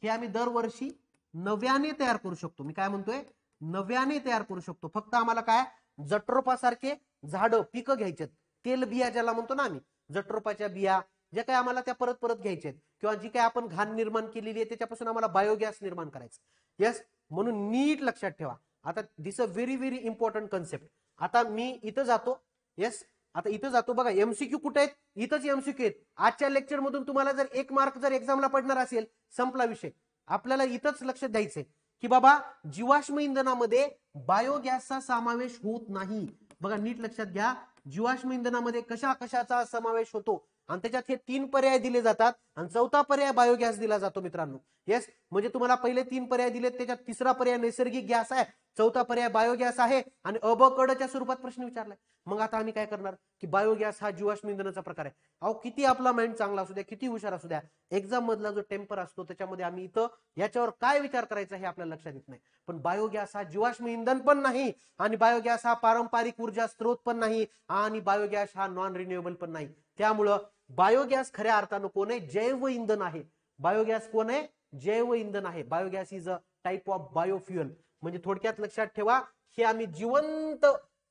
हे आम्ही दरवर्षी नव्याने तयार करू शकतो. मी काय म्हणतोय, नव्याने तयार करू शकतो. फक्त आम्हाला काय, जट्रोपासारखे झाडं पिकं घ्यायचे, तेल बिया ज्याला म्हणतो ना आम्ही, जट्रोपाच्या बिया ज्या काय आम्हाला त्या परत परत घ्यायच्या आहेत, किंवा जी काय आपण घाण निर्माण केलेली आहे त्याच्यापासून आम्हाला बायोगॅस निर्माण करायचं. येस, म्हणून नीट लक्षात ठेवा. आता this a very very important concept. आता मी इथं जातो. येस, आता इथं जातो, बघा एमसीक्यू कुठे आहेत, इथंच एमसीक्यू आहेत. आजच्या लेक्चर मधून तुम्हाला जर 1 मार्क जर एक्झामला पडणार असेल, संपला विषय. आपल्याला इथंच लक्ष द्यायचंय की बाबा जीवाश्म इंधनामध्ये बायोगॅसचा समावेश होत नाही. बघा नीट लक्षात घ्या, जीवाश्म इंधनामध्ये कशा कशाचा समावेश होतो आणि त्याच्यात हे 3 पर्याय दिले जातात आणि 4था पर्याय बायोगॅस दिला जातो मित्रांनो. येस, म्हणजे तुम्हाला पहिले 3 पर्याय दिलेत, त्याच्यात 3रा पर्याय नैसर्गिक गॅस आहे, 4था पर्याय बायोगॅस आहे आणि अबकडच्या स्वरूपात प्रश्न विचारलाय. मग आता आम्ही काय करणार की बायोगॅस हा जीवाश्म इंधनाचा प्रकार आहे. अहो किती आपला माइंड चांगला असू द्या, किती हुशार असू द्या, एक्झाम मधला जो टेम्पर असतो त्याच्यामध्ये आम्ही इथं याच्यावर काय विचार करायचा हे आपल्याला लक्षात येत नाही. पण बायोगॅस हा जीवाश्म इंधन पण नाही आणि बायोगॅस हा पारंपरिक ऊर्जा स्रोत पण नाही आणि बायोगॅस हा नॉन रिन्युएबल पण नाही. त्यामुळं बायोगॅस खऱ्या अर्थानं कोण आहे, जैव इंधन आहे. बायोगॅस कोण आहे, जैव इंधन आहे. Biogas is a type of biofuel. म्हणजे थोडक्यात लक्षात ठेवा, हे आम्ही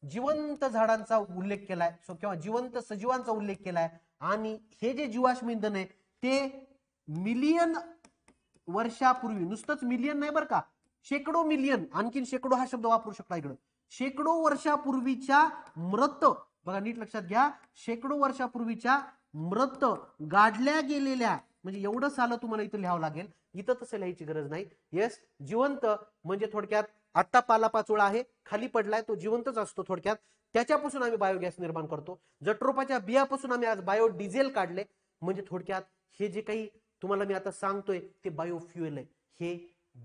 जिवंत झाडांचा उल्लेख केलाय किंवा जिवंत सजीवांचा उल्लेख केलाय. आणि हे जे जीवाश्म इंधन आहे ते मिलियन वर्षापूर्वी, नुसतंच मिलियन नाही बरं का, शेकडो मिलियन, आणखीन शेकडो हा शब्द वापरू शकता इकडं, शेकडो वर्षापूर्वीच्या मृत, बघा नीट लक्षात घ्या, शेकडो वर्षापूर्वीच्या मृत गाडल्या गेलेल्या, म्हणजे एवढं सालं तुम्हाला इथं लिहावं लागेल, इथं तसं लिहायची गरज नाही. येस, जिवंत म्हणजे थोडक्यात आत्ता पालापाचोळा आहे, खाली पडलाय, तो जिवंतच असतो थोडक्यात. त्याच्यापासून आम्ही बायोगॅस निर्माण करतो. जट्रोपाच्या बियापासून आम्ही आज बायोडिझेल काढले. म्हणजे थोडक्यात हे जे काही तुम्हाला मी आता सांगतोय ते बायोफ्युएल आहे. हे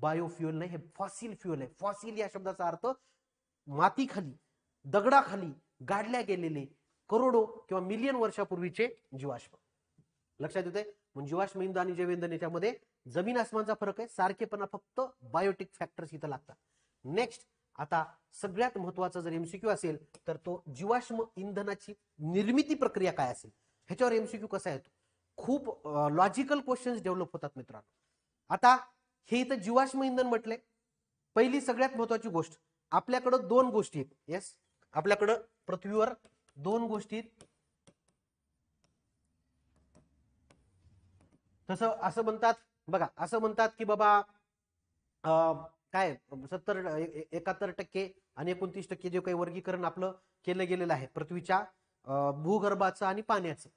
बायोफ्युएल नाही, हे फॉसिल फ्युएल आहे. फॉसिल या शब्दाचा अर्थ मातीखाली, दगडाखाली गाडल्या गेलेले करोडो किंवा मिलियन वर्षापूर्वीचे जीवाश्म. लक्षात येते. म्हणजे जीवाश्म इंधन आणि जैव इंधन याच्यामध्ये जमीन आसमानचा फरक आहे. सारखेपणा फक्त बायोटिक फॅक्टर्स इथं लागतात. नेक्स्ट, आता सगळ्यात महत्वाचा जर एमसीक्यू असेल तर तो जीवाश्म इंधनाची निर्मिती प्रक्रिया काय असेल, ह्याच्यावर एमसीक्यू कसा येतो. खूप लॉजिकल क्वेश्चन्स डेव्हलप होतात मित्रांनो. आता हे इथं जीवाश्म इंधन म्हटले, पहिली सगळ्यात महत्वाची गोष्ट, आपल्याकडं 2 गोष्टी आहेत. येस, आपल्याकडं पृथ्वीवर 2 गोष्टी आहेत. तसं असं म्हणतात बघा, असं म्हणतात की बाबा काय 71% आणि 29% जे काही वर्गीकरण आपलं केलं गेलेलं आहे पृथ्वीच्या भूगर्भाचं आणि पाण्याचं,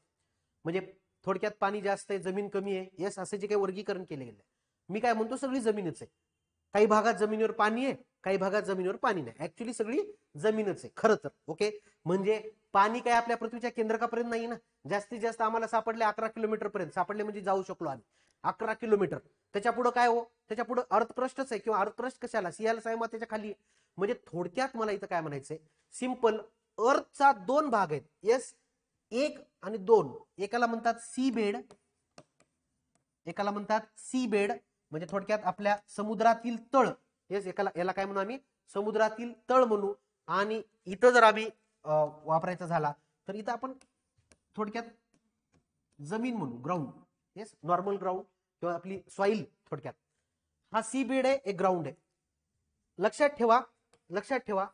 म्हणजे थोडक्यात पाणी जास्त आहे, जमीन कमी आहे, येस, असे जे काही वर्गीकरण केले गेले. मी काय म्हणतो, सगळी जमीनच आहे. काही भागात जमिनीवर पाणी आहे, काही भागात जमिनीवर पाणी नाही. ऍक्च्युली सगळी जमीनच आहे खरं तर. ओके, म्हणजे पाणी काय आपल्या पृथ्वीच्या केंद्रकापर्यंत नाही ना. जास्तीत जास्त आम्हाला सापडले 11 किलोमीटर पर्यंत सापडले, म्हणजे जाऊ शकलो आम्ही 11 किलोमीटर. त्याच्या पुढे काय हो, त्याच्या पुढे अर्थपृष्ठच आहे, किंवा अर्थपृष्ठ कशाला, सियाल सायमा त्याच्या खाली. म्हणजे थोडक्यात मला इथं काय म्हणायचंय, सिंपल, अर्थचा 2 भाग आहेत. येस, 1 आणि 2. एकाला म्हणतात सी बेड, एकाला म्हणतात सी बेड, म्हणजे थोडक्यात आपल्या समुद्रातील तळ. येस, याला काय म्हणू आम्ही, समुद्रातील तळ म्हणू. आणि इथं जर आम्ही वापरायचा झाला तर इथं आपण थोडक्यात जमीन म्हणू, ग्राउंड. येस, नॉर्मल ग्राउंड किंवा आपली सॉइल. थोडक्यात हा सी बेड आहे, एक ग्राउंड आहे. लक्षात ठेवा, लक्षात ठेवा.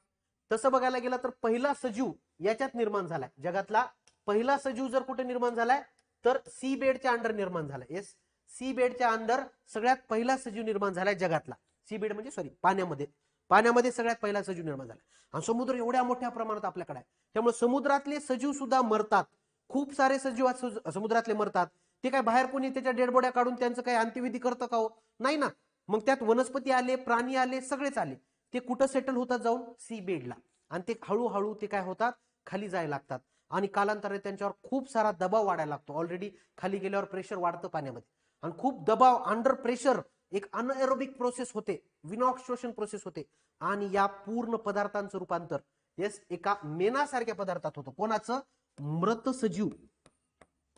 तसं बघायला गेलं तर पहिला सजीव याच्यात निर्माण झालाय. जगातला पहिला सजीव जर कुठे निर्माण झालाय तर सी बेडच्या अंडर निर्माण झालाय. येस, सी बेडच्या अंडर सगळ्यात पहिला सजीव निर्माण झालाय जगातला. सी बेड म्हणजे सॉरी, पाण्यामध्ये. पाण्यामध्ये सगळ्यात पहिला सजीव निर्माण झाला. आणि समुद्र एवढ्या मोठ्या प्रमाणात आपल्याकडे आहे, त्यामुळे समुद्रातले सजीव सुद्धा मरतात. खूप सारे सजीव समुद्रातले मरतात. ते काय बाहेर कोणी त्याच्या डेडबॉड्या काढून त्यांचं काही अंत्यविधी करतं का हो? नाही ना. मग त्यात वनस्पती आले, प्राणी आले, सगळेच आले. ते कुठं सेटल होतात, जाऊन सी बेडला. आणि ते हळूहळू ते काय होतात, खाली जायला लागतात. आणि कालांतराने त्यांच्यावर खूप सारा दबाव वाढायला लागतो. ऑलरेडी खाली गेल्यावर प्रेशर वाढतं पाण्यामध्ये, आणि खूप दबाव, अंडर प्रेशर एक अनएरोबिक प्रोसेस होते, विनॉक्सोशन प्रोसेस होते. आणि या पूर्ण पदार्थांचं रूपांतर येस एका मेणासारख्या पदार्थात होतं. कोणाचं, मृत सजीव.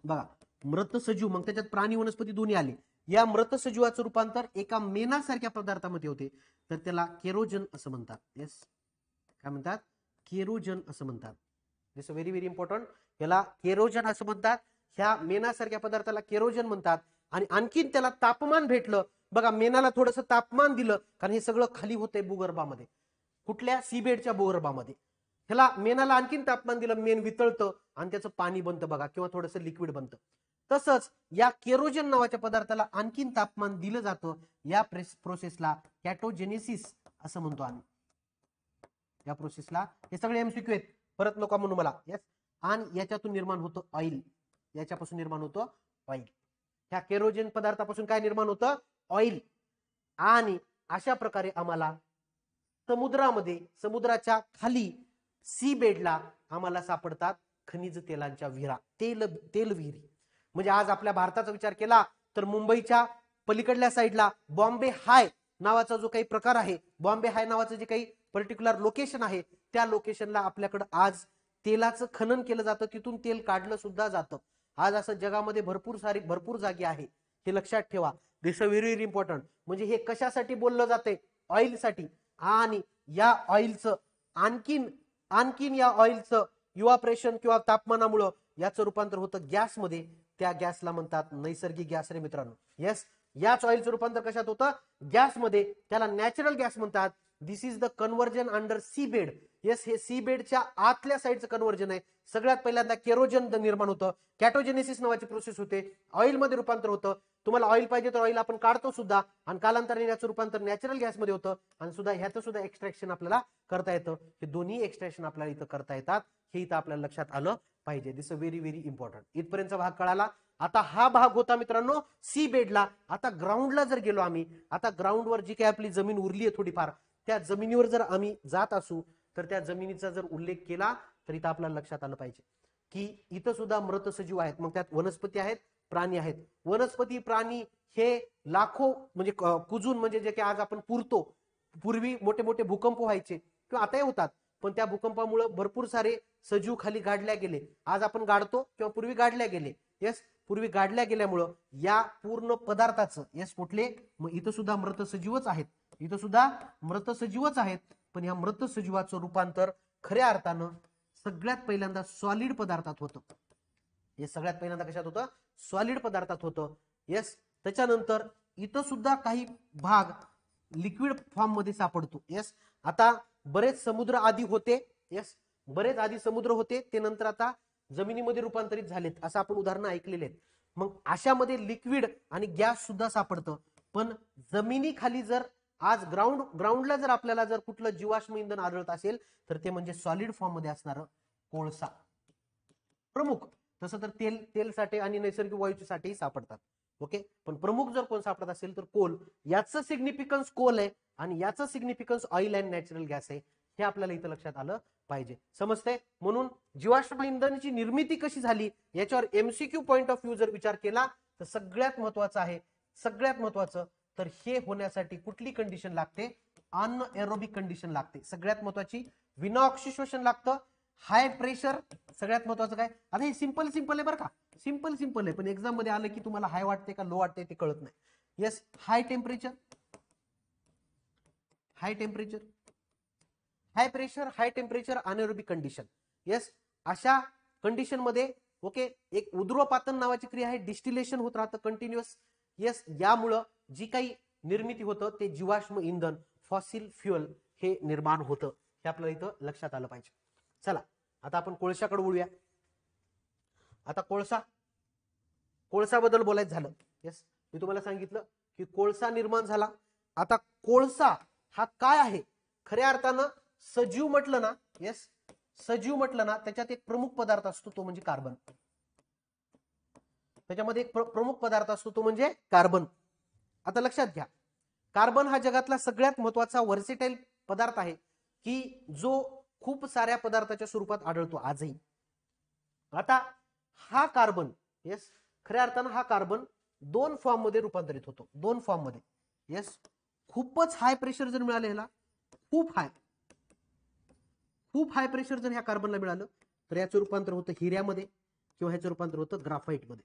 बघा, मृत सजीव, मग त्याच्यात प्राणी वनस्पती दोन्ही आले. या मृत सजीवाचं रूपांतर एका मेणासारख्या पदार्थामध्ये होते, तर त्याला केरोजन असं म्हणतात. येस, काय म्हणतात, केरोजन असं म्हणतात. दिस व्हेरी व्हेरी इम्पॉर्टंट. याला केरोजन असं म्हणतात. ह्या मेणासारख्या पदार्थाला केरोजन म्हणतात. आणि आणखीन त्याला तापमान भेटलं. बघा, मेणाला थोडंसं तापमान दिलं, कारण हे सगळं खाली होतंय भूगर्भामध्ये, कुठल्या, सीबेडच्या भूगर्भामध्ये. ह्याला मेणाला आणखीन तापमान दिलं, मेण वितळतं आणि त्याचं पाणी बनतं बघा, किंवा थोडंसं लिक्विड बनतं. तसंच या केरोजन नावाच्या पदार्थाला आणखीन तापमान दिलं जातं. या प्रोसेसला कॅटोजेनेसिस असं म्हणतो आम्ही. या प्रोसेसला, हे सगळे एमसीक्यू आहेत, परत नका म्हणू मला. येस, आणि याच्यातून निर्माण होतं ऑइल. याच्यापासून निर्माण होतं ऑइल. ह्या केरोजन पदार्थापासून काय निर्माण होतं, ऑइल. आणि अशा प्रकारे आम्हाला समुद्रामध्ये, समुद्राच्या खाली सी बेडला आम्हाला सापडतात खनिज तेलांच्या विहिरा, तेल विहिरी. म्हणजे आज आपल्या भारताचा विचार केला तर मुंबईच्या पलीकडल्या साईडला बॉम्बे हाय नावाचा जो काही प्रकार आहे, बॉम्बे हाय नावाचं जे काही पर्टिक्युलर लोकेशन आहे, त्या लोकेशनला आपल्याकडे आज तेलाचं खनन केलं जातं, तिथून तेल काढलं सुद्धा जातं. आज असं जगामध्ये भरपूर जागी आहे, हे लक्षात ठेवा. दिस व्हेरी व्हेरी इम्पॉर्टंट. म्हणजे हे कशासाठी बोललं जाते, ऑइलसाठी. आणि या ऑइलचं आणखीन या ऑइलचं इव्हापोरेशन किंवा तापमानामुळे याचं रूपांतर होतं गॅसमध्ये. त्या गॅसला म्हणतात नैसर्गिक गॅस रे मित्रांनो. येस, याच ऑइलचं रूपांतर कशात होतं, गॅसमध्ये. त्याला नॅचरल गॅस म्हणतात. This is the conversion under sea bed. Yes, हे सी बेडच्या आतल्या साईडचं कन्व्हर्जन आहे. सगळ्यात पहिल्यांदा केरोजन निर्माण होतं, कॅटोजेनेसिस नावाची प्रोसेस होते, ऑइलमध्ये रूपांतर होतं. तुम्हाला ऑइल पाहिजे तर ऑइल आपण काढतो सुद्धा, आणि कालांतराने याचं रूपांतर नॅचरल गॅसमध्ये होतं, आणि सुद्धा ह्याचं सुद्धा एक्स्ट्रॅक्शन आपल्याला करता येतं. हे दोन्ही एक्स्ट्रॅक्शन आपल्याला इथं करता येतात, हे इथं आपल्याला लक्षात आलं पाहिजे. दिस व्हेरी व्हेरी इम्पॉर्टंट. इथपर्यंतचा भाग कळाला. आता हा भाग होता मित्रांनो सी बेडला. आता ग्राउंडला जर गेलो आम्ही, आता ग्राउंडवर जी काही आपली जमीन उरली आहे थोडीफार, त्या जमिनीवर जर आम्ही जात असू तर त्या जमिनीचा जर उल्लेख केला तर इथं आपल्याला लक्षात आलं पाहिजे की इथं सुद्धा मृत सजीव आहेत. मग त्यात वनस्पती आहेत, प्राणी आहेत. वनस्पती, प्राणी हे लाखो म्हणजे कुजून, म्हणजे जे काही आज आपण पुरतो, पूर्वी मोठे मोठे भूकंप व्हायचे किंवा आताही होतात, पण त्या भूकंपामुळे भरपूर सारे सजीव खाली गाडल्या गेले. आज आपण गाडतो किंवा पूर्वी गाडल्या गेले. येस, पूर्वी गाडल्या गेल्यामुळं या पूर्ण पदार्थाचं, येस, कुठले, मग इथं सुद्धा मृत सजीवच आहेत, इथं सुद्धा मृत सजीवच आहेत. पण या मृत सजीवाचं रूपांतर खऱ्या अर्थानं सगळ्यात पहिल्यांदा सॉलिड पदार्थात होतं. हे सगळ्यात पहिल्यांदा कशात होतं, सॉलिड पदार्थात होतं. येस, त्याच्यानंतर इथं सुद्धा काही भाग लिक्विड फॉर्म मध्ये सापडतो. येस, आता बरेच समुद्र आधी होते. येस, बरेच आधी समुद्र होते, ते नंतर आता जमिनीमध्ये रूपांतरित झालेत, असं आपण उदाहरणं ऐकलेले आहेत. मग अशामध्ये लिक्विड आणि गॅस सुद्धा सापडतं. पण जमिनीखाली जर आज ग्राउंडला जर आपल्याला जर कुठलं जीवाश्म इंधन आढळत असेल तर ते म्हणजे सॉलिड फॉर्म मध्ये असणारं कोळसा प्रमुख. तसं तर तेल साठे आणि नैसर्गिक वायूचे साठेही सापडतात. ओके, पण प्रमुख जर कोण सापडत असेल तर कोल. याचं सिग्निफिकन्स कोल आहे आणि याचं significance oil and natural gas आहे. हे आपल्याला इथं लक्षात आलं पाहिजे. समजतंय? म्हणून जीवाश्म इंधनाची निर्मिती कशी झाली याच्यावर एमसीक्यू पॉइंट ऑफ व्ह्यू जर विचार केला तर सगळ्यात महत्वाचं आहे, सगळ्यात महत्वाचं तर हे होण्यासाठी कुठली कंडिशन लागते? अनएरोबिक कंडिशन लागते. सगळ्यात महत्वाची विना ऑक्सिडेशन लागतं, हाय प्रेशर. सगळ्यात महत्वाचं काय? आता हे सिंपल आहे बरं का, सिंपल आहे, पण एक्झाम मध्ये आलं की तुम्हाला हाय वाटते का लो वाटते ते कळत नाही. Yes, high temperature, high pressure, high temperature, anaerobic condition. Yes, अशा कंडिशन मध्ये ओके एक उध्रुवपातन नावाची क्रिया आहे, डिस्टिलेशन होत राहतं कंटिन्युअस. येस, यामुळं जी काही निर्मिती होतं ते जीवाश्म इंधन फॉसिल फ्युअल हे निर्माण होतं. हे आपल्याला इथं लक्षात आलं पाहिजे. चला आता आपण कोळशाकडे वळूया. आता कोळसाबद्दल बोलायचं झालं. येस, मी तुम्हाला सांगितलं की कोळसा निर्माण झाला. आता कोळसा हा काय आहे? खऱ्या अर्थानं सजीव म्हटलं ना, येस सजीव म्हटलं ना त्याच्यात एक प्रमुख पदार्थ असतो तो म्हणजे कार्बन. त्याच्यामध्ये एक प्रमुख पदार्थ असतो तो म्हणजे कार्बन. आता लक्षात घ्या, कार्बन हा जगातला सगळ्यात महत्वाचा व्हर्सेटाईल पदार्थ आहे की जो खूप साऱ्या पदार्थाच्या स्वरूपात आढळतो आजही. आता हा कार्बन, येस खऱ्या अर्थानं हा कार्बन दोन फॉर्म मध्ये रूपांतरित होतो, दोन फॉर्म मध्ये. येस, खूपच हाय प्रेशर जर मिळालं ह्याला, खूप हाय प्रेशर जर ह्या कार्बनला मिळालं तर याचं रूपांतर होतं हिऱ्यामध्ये किंवा ह्याचं रूपांतर होतं ग्राफाईट मध्ये.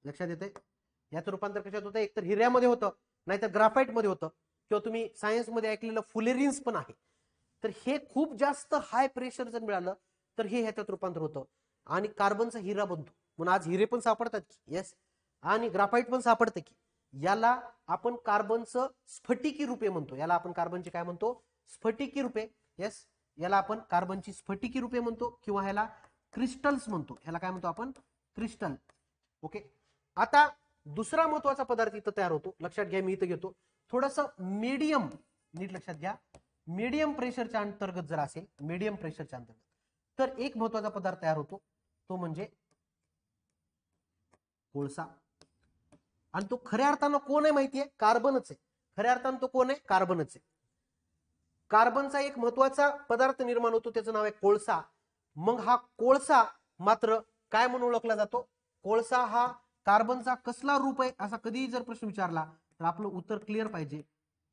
लक्षात येते? याचं रूपांतर कशात होतं? एक तर हिऱ्यामध्ये होतं, नाहीतर ग्राफाईट मध्ये होतं, किंवा तुम्ही सायन्स मध्ये ऐकलेलं फुलेरिन्स पण आहे. तर हे खूप जास्त हाय प्रेशर जर मिळालं तर हे ह्याच्यात रूपांतर होतं आणि कार्बनचा हिरा बनतो. म्हणून आज हिरे पण सापडतात की, येस, आणि ग्राफाईट पण सापडतं की. याला आपण कार्बनचं स्फटिकी रूपे म्हणतो. याला आपण कार्बनची काय म्हणतो? स्फटिकी रूपे. येस, याला आपण कार्बनची स्फटिकी रूपे म्हणतो किंवा ह्याला क्रिस्टल्स म्हणतो. ह्याला काय म्हणतो आपण? क्रिस्टल. ओके, आता दुसरा महत्वाचा पदार्थ इथं तयार होतो. लक्षात घ्या, मी इथं घेतो थोडस मीडियम, नीट लक्षात घ्या. मीडियम प्रेशरच्या अंतर्गत जर असेल, मीडियम प्रेशरच्या अंतर्गत, तर एक महत्वाचा पदार्थ तयार होतो तो म्हणजे कोळसा. आणि तो खऱ्या अर्थानं कोण आहे माहितीये? कार्बनच आहे. खऱ्या अर्थानं तो कोण आहे? कार्बनच आहे. कार्बनचा एक महत्वाचा पदार्थ निर्माण होतो, त्याचं नाव आहे कोळसा. मग हा कोळसा मात्र काय म्हणून ओळखला जातो? कोळसा हा कार्बनचा कसला रूप आहे असा कधीही जर प्रश्न विचारला तर आपलं उत्तर क्लिअर पाहिजे.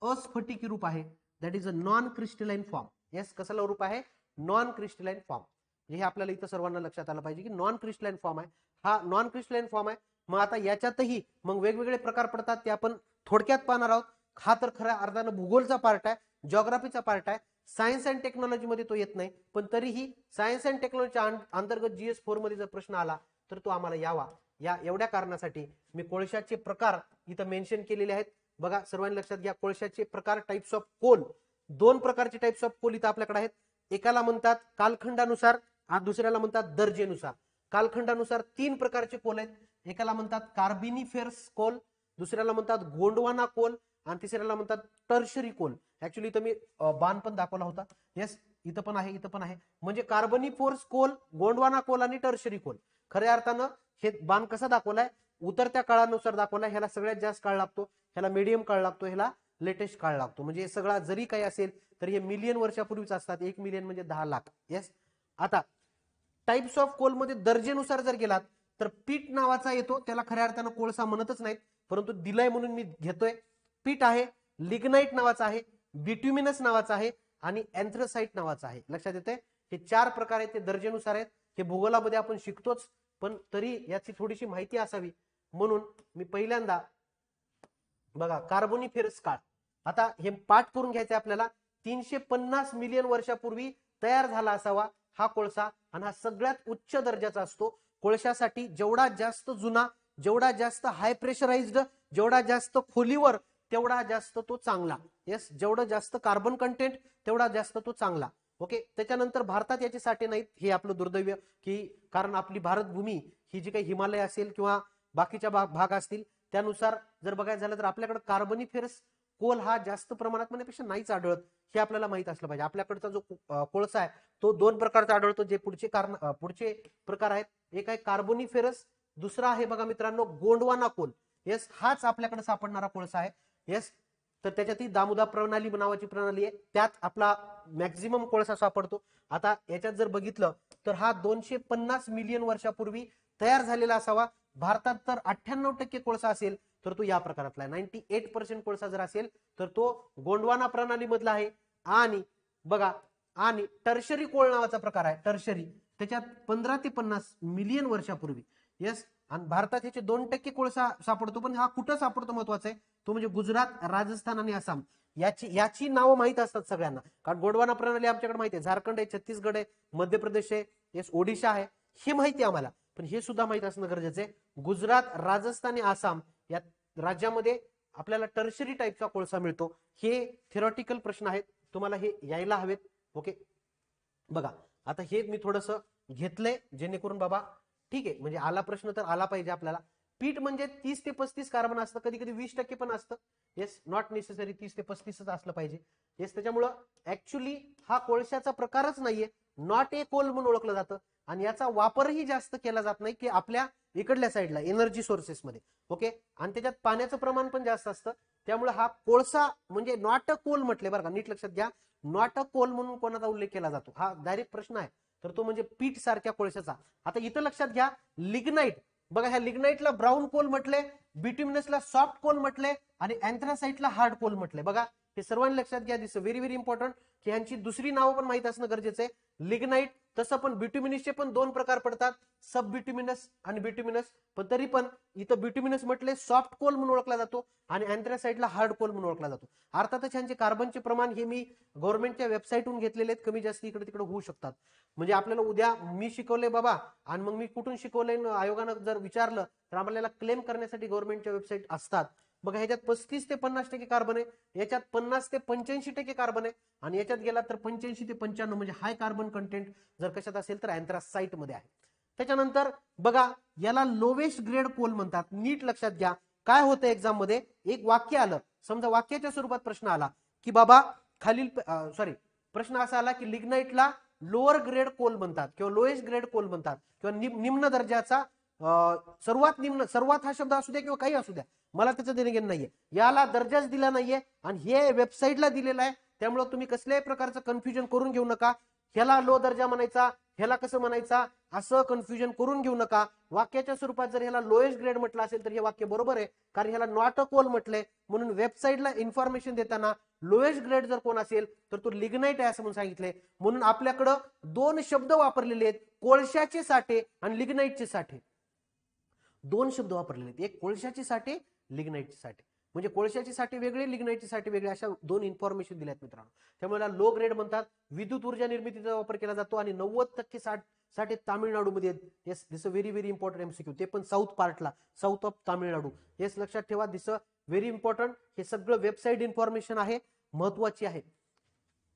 अस्फटिकी रूप आहे, that is a non crystalline form. Yes, कसला रूप आहे? Non crystalline form. हे आपल्याला इथं सर्वांना लक्षात आलं पाहिजे की नॉन क्रिस्टलाइन फॉर्म आहे. हा नॉन क्रिस्टलाइन फॉर्म आहे. मग आता याच्यातही मग वेगवेगळे प्रकार पडतात, ते आपण थोडक्यात पाहणार आहोत. हा तर खऱ्या अर्थानं भूगोलचा पार्ट आहे, जिओग्राफीचा पार्ट आहे. सायन्स अँड टेक्नॉलॉजी मध्ये तो येत नाही, पण तरीही सायन्स अँड टेक्नॉलॉजीच्या अंतर्गत GS4 मध्ये जर प्रश्न आला तर तो आम्हाला यावा. या एवढ्या कारणासाठी मी कोळशाचे प्रकार इथं मेन्शन केलेले आहेत. बघा, सर्वांनी लक्षात घ्या. कोळशाचे प्रकार, टाइप्स ऑफ कोल, दोन प्रकारचे टाइप्स ऑफ कोल इथं आपल्याकडे आहेत. एकाला म्हणतात कालखंडानुसार, दुसऱ्याला म्हणतात दर्जेनुसार. कालखंडानुसार तीन प्रकारचे कोल आहेत. एकाला म्हणतात कार्बिनिफेरस कोल, दुसऱ्याला म्हणतात गोंडवाना कोल आणि तिसऱ्याला म्हणतात टर्शरी कोल. ऍक्च्युली इथं मी बाण पण दाखवला होता. येस, इथं पण आहे, इथं पण आहे. म्हणजे कार्बनिफोर्स कोल, गोंडवाना कोल आणि टर्शरी कोल. खऱ्या अर्थानं हे बाण कसा दाखवलाय? उतरत्या काळानुसार दाखवलाय. ह्याला सगळ्यात जास्त काळ लागतो, ह्याला मीडियम काळ लागतो, ह्याला लेटेस्ट काळ लागतो. म्हणजे सगळा जरी काही असेल तर हे मिलियन वर्षापूर्वीच असतात. 1 मिलियन म्हणजे 10 लाख. येस, आता टाइप्स ऑफ कोल मध्ये दर्जेनुसार जर गेलात तर पीट नावाचा येतो, त्याला खऱ्या अर्थानं कोळसा म्हणतच नाहीत, परंतु दिलाय म्हणून मी घेतोय. पीट आहे, लिग्नाइट नावाचा आहे, बिट्युमिनस नावाचा आहे आणि अँथ्रासाइट नावाचा आहे. लक्षात येते? हे चार प्रकार आहेत, ते दर्जेनुसार आहेत. हे भूगोलामध्ये आपण शिकतोच, पण तरी याची थोडीशी माहिती असावी म्हणून मी पहिल्यांदा बघा कार्बोनिफेरस काळ. आता हे पाठ करून घ्यायचं आपल्याला. 350 मिलियन वर्षापूर्वी तयार झाला असावा हा कोळसा आणि हा सगळ्यात उच्च दर्जाचा असतो. कोळशासाठी जेवढा जास्त जुना, जेवढा जास्त हाय प्रेशराइज्ड, जेवढा जास्त खोलीवर तेवढा जास्त तो चांगला. येस, जेवढं जास्त कार्बन कंटेंट तेवढा जास्त तो चांगला. ओके, त्याच्यानंतर भारतात याचे साठे नाहीत, हे आपलं दुर्दैव, की कारण आपली भारत भूमी ही जी काही हिमालय असेल किंवा बाकीच्या भाग असतील त्यानुसार जर बघायचं झालं तर आपल्याकडे कार्बनिफेरस कोल हा जास्त प्रमाणात म्हणण्यापेक्षा नाहीच आढळत, हे आपल्याला माहित असलं पाहिजे. आपल्याकडचा जो कोळसा आहे तो दोन प्रकारचा आढळतो, जे पुढचे प्रकार आहेत. एक आहे कार्बोनिफेरस, दुसरा आहे बघा मित्रांनो गोंडवाना कोल. येस, हाच आपल्याकडे सापडणारा कोळसा आहे. येस, तर त्याच्यात ही दामुदा प्रणाली नावाची प्रणाली आहे, त्यात आपला मॅक्झिमम कोळसा सापडतो. आता याच्यात जर बघितलं तर हा 250 मिलियन वर्षापूर्वी तयार झालेला असावा. भारतात तर 98% कोळसा असेल तर तो या प्रकारातला आहे. 98% कोळसा जर असेल तर तो गोंडवाना प्रणालीमधला आहे. आणि बघा, आणि टर्शरी कोळ नावाचा प्रकार आहे, टर्शरी, त्याच्यात 15 ते 50 मिलियन वर्षापूर्वी. येस, आणि भारतात ह्याचे 2% कोळसा सापडतो. पण हा कुठं सापडतो महत्वाचा आहे, तो म्हणजे गुजरात, राजस्थान आणि आसाम. याची नावं माहित असतात सगळ्यांना, कारण गोंडवाना प्रणाली आमच्याकडे माहिती आहे. झारखंड आहे, छत्तीसगड आहे, मध्य प्रदेश आहे, येस, ओडिशा आहे, हे माहिती आहे आम्हाला. पण हे सुद्धा माहित असणं गरजेचं आहे. गुजरात, राजस्थान आणि आसाम या राज्यामध्ये आपल्याला टर्शरी टाईपचा कोळसा मिळतो. हे थेरॉटिकल प्रश्न आहेत, तुम्हाला हे यायला हवेत. ओके, बघा आता हे मी थोडस घेतलंय जेणेकरून बाबा ठीक आहे, म्हणजे आला प्रश्न तर आला पाहिजे आपल्याला. पीठ म्हणजे 30 ते 35 कार्बन असतं, कधी कधी 20% पण असतं. येस, नॉट नेसेसरी 30 ते 35च असलं पाहिजे. येस, त्याच्यामुळं ऍक्च्युली हा कोळशाचा प्रकारच नाहीये, नॉट ए कोल म्हणून ओळखलं जातं. आणि याचा वापरही जास्त केला जात नाही की आपल्या इकडल्या साईडला एनर्जी सोर्सेस मध्ये. ओके, आणि त्याच्यात पाण्याचं प्रमाण पण जास्त असतं. त्यामुळे हा कोळसा म्हणजे नॉट अ कोल म्हटले बरं का, नीट लक्षात घ्या. नॉट अ कोल म्हणून कोणाचा उल्लेख केला जातो, हा डायरेक्ट प्रश्न आहे, तर तो म्हणजे पीठ सारख्या कोळशाचा. आता इथं लक्षात घ्या, लिग्नाइट, बघा ह्या लिग्नाइटला ब्राऊन कोल म्हटले, बिट्युमिनसला सॉफ्ट कोल म्हटले आणि अँथ्रासाइटला हार्ड कोल म्हटले. बघा हे सर्वांनी लक्षात घ्या, दिस व्हेरी व्हेरी इम्पॉर्टंट, की ह्यांची दुसरी नावं पण माहित असणं गरजेचं आहे. लिग्नाइट, तसं पण बिट्युमिनसचे पण दोन प्रकार पडतात, सब बिट्युमिनस आणि बिट्युमिनस. पण तरी पण इथं बिट्युमिनस म्हटले सॉफ्ट कोल म्हणून ओळखला जातो आणि अँथ्रासाइटला हार्ड कोल म्हणून ओळखला जातो. अर्थातच ह्यांचे कार्बनचे प्रमाण हे मी गव्हर्नमेंटच्या वेबसाईटहून घेतलेले आहेत, कमी जास्त इकडे तिकडे होऊ शकतात. म्हणजे आपल्याला उद्या मी शिकवले बाबा आणि मग मी कुठून शिकवलंय आयोगानं जर विचारलं तर आपल्याला क्लेम करण्यासाठी गव्हर्नमेंटच्या वेबसाईट असतात. बघा ह्याच्यात 35 ते 50% कार्बन आहे, याच्यात 50 ते 85% कार्बन आहे, आणि याच्यात गेला तर 85 ते 95 म्हणजे हाय कार्बन कंटेंट जर कशात असेल तर अँथ्रासाइट मध्ये आहे. त्याच्यानंतर बघा याला लोवेस्ट ग्रेड कोल म्हणतात. नीट लक्षात घ्या, काय होतं एक्झाम मध्ये, एक वाक्य आलं, समजा वाक्याच्या स्वरूपात प्रश्न आला की बाबा खालील प्रश्न असा आला की लिग्नाइटला लोअर ग्रेड कोल म्हणतात किंवा लोएस्ट ग्रेड कोल म्हणतात किंवा निम्न दर्जाचा, सर्वात हा शब्द असू द्या किंवा काही असू द्या, मला त्याचं देणं घेणं नाहीये, याला दर्जाच दिला नाहीये आणि हे वेबसाईटला दिलेलं आहे. त्यामुळे तुम्ही कसल्याही प्रकारचं कन्फ्युजन करून घेऊ नका, ह्याला लो दर्जा म्हणायचा, ह्याला कसं म्हणायचा, असं कन्फ्युजन करून घेऊ नका. वाक्याच्या स्वरूपात जर ह्याला लोएस्ट ग्रेड म्हटलं असेल तर हे वाक्य बरोबर आहे, कारण ह्याला नॉट अ कोल म्हटलंय. म्हणून वेबसाईटला इन्फॉर्मेशन देताना लोएस्ट ग्रेड जर कोण असेल तर तो लिग्नाइट आहे असं म्हणून सांगितलंय. म्हणून आपल्याकडं दोन शब्द वापरलेले आहेत, कोळशाचे साठे आणि लिग्नाइटचे साठे. दोन शब्द वापरलेले आहेत, एक कोळशाचे साठे, लिग्नाइटचे साठे. म्हणजे कोळशाची साठे वेगळे, लिग्नाइटची साठे वेगळे, अशा दोन इन्फॉर्मेशन दिल्यात मित्रांनो. त्यामुळे लो ग्रेड म्हणतात. विद्युत ऊर्जा निर्मितीचा वापर केला जातो आणि 90% साठे तामिळनाडूमध्ये. Yes, this very very important MCQ, ते पण साऊथ पार्टला, साऊथ ऑफ तामिळनाडू. येस, लक्षात ठेवा, दिस व्हेरी इम्पॉर्टंट. हे सगळं वेबसाईट इन्फॉर्मेशन आहे, महत्वाची आहे.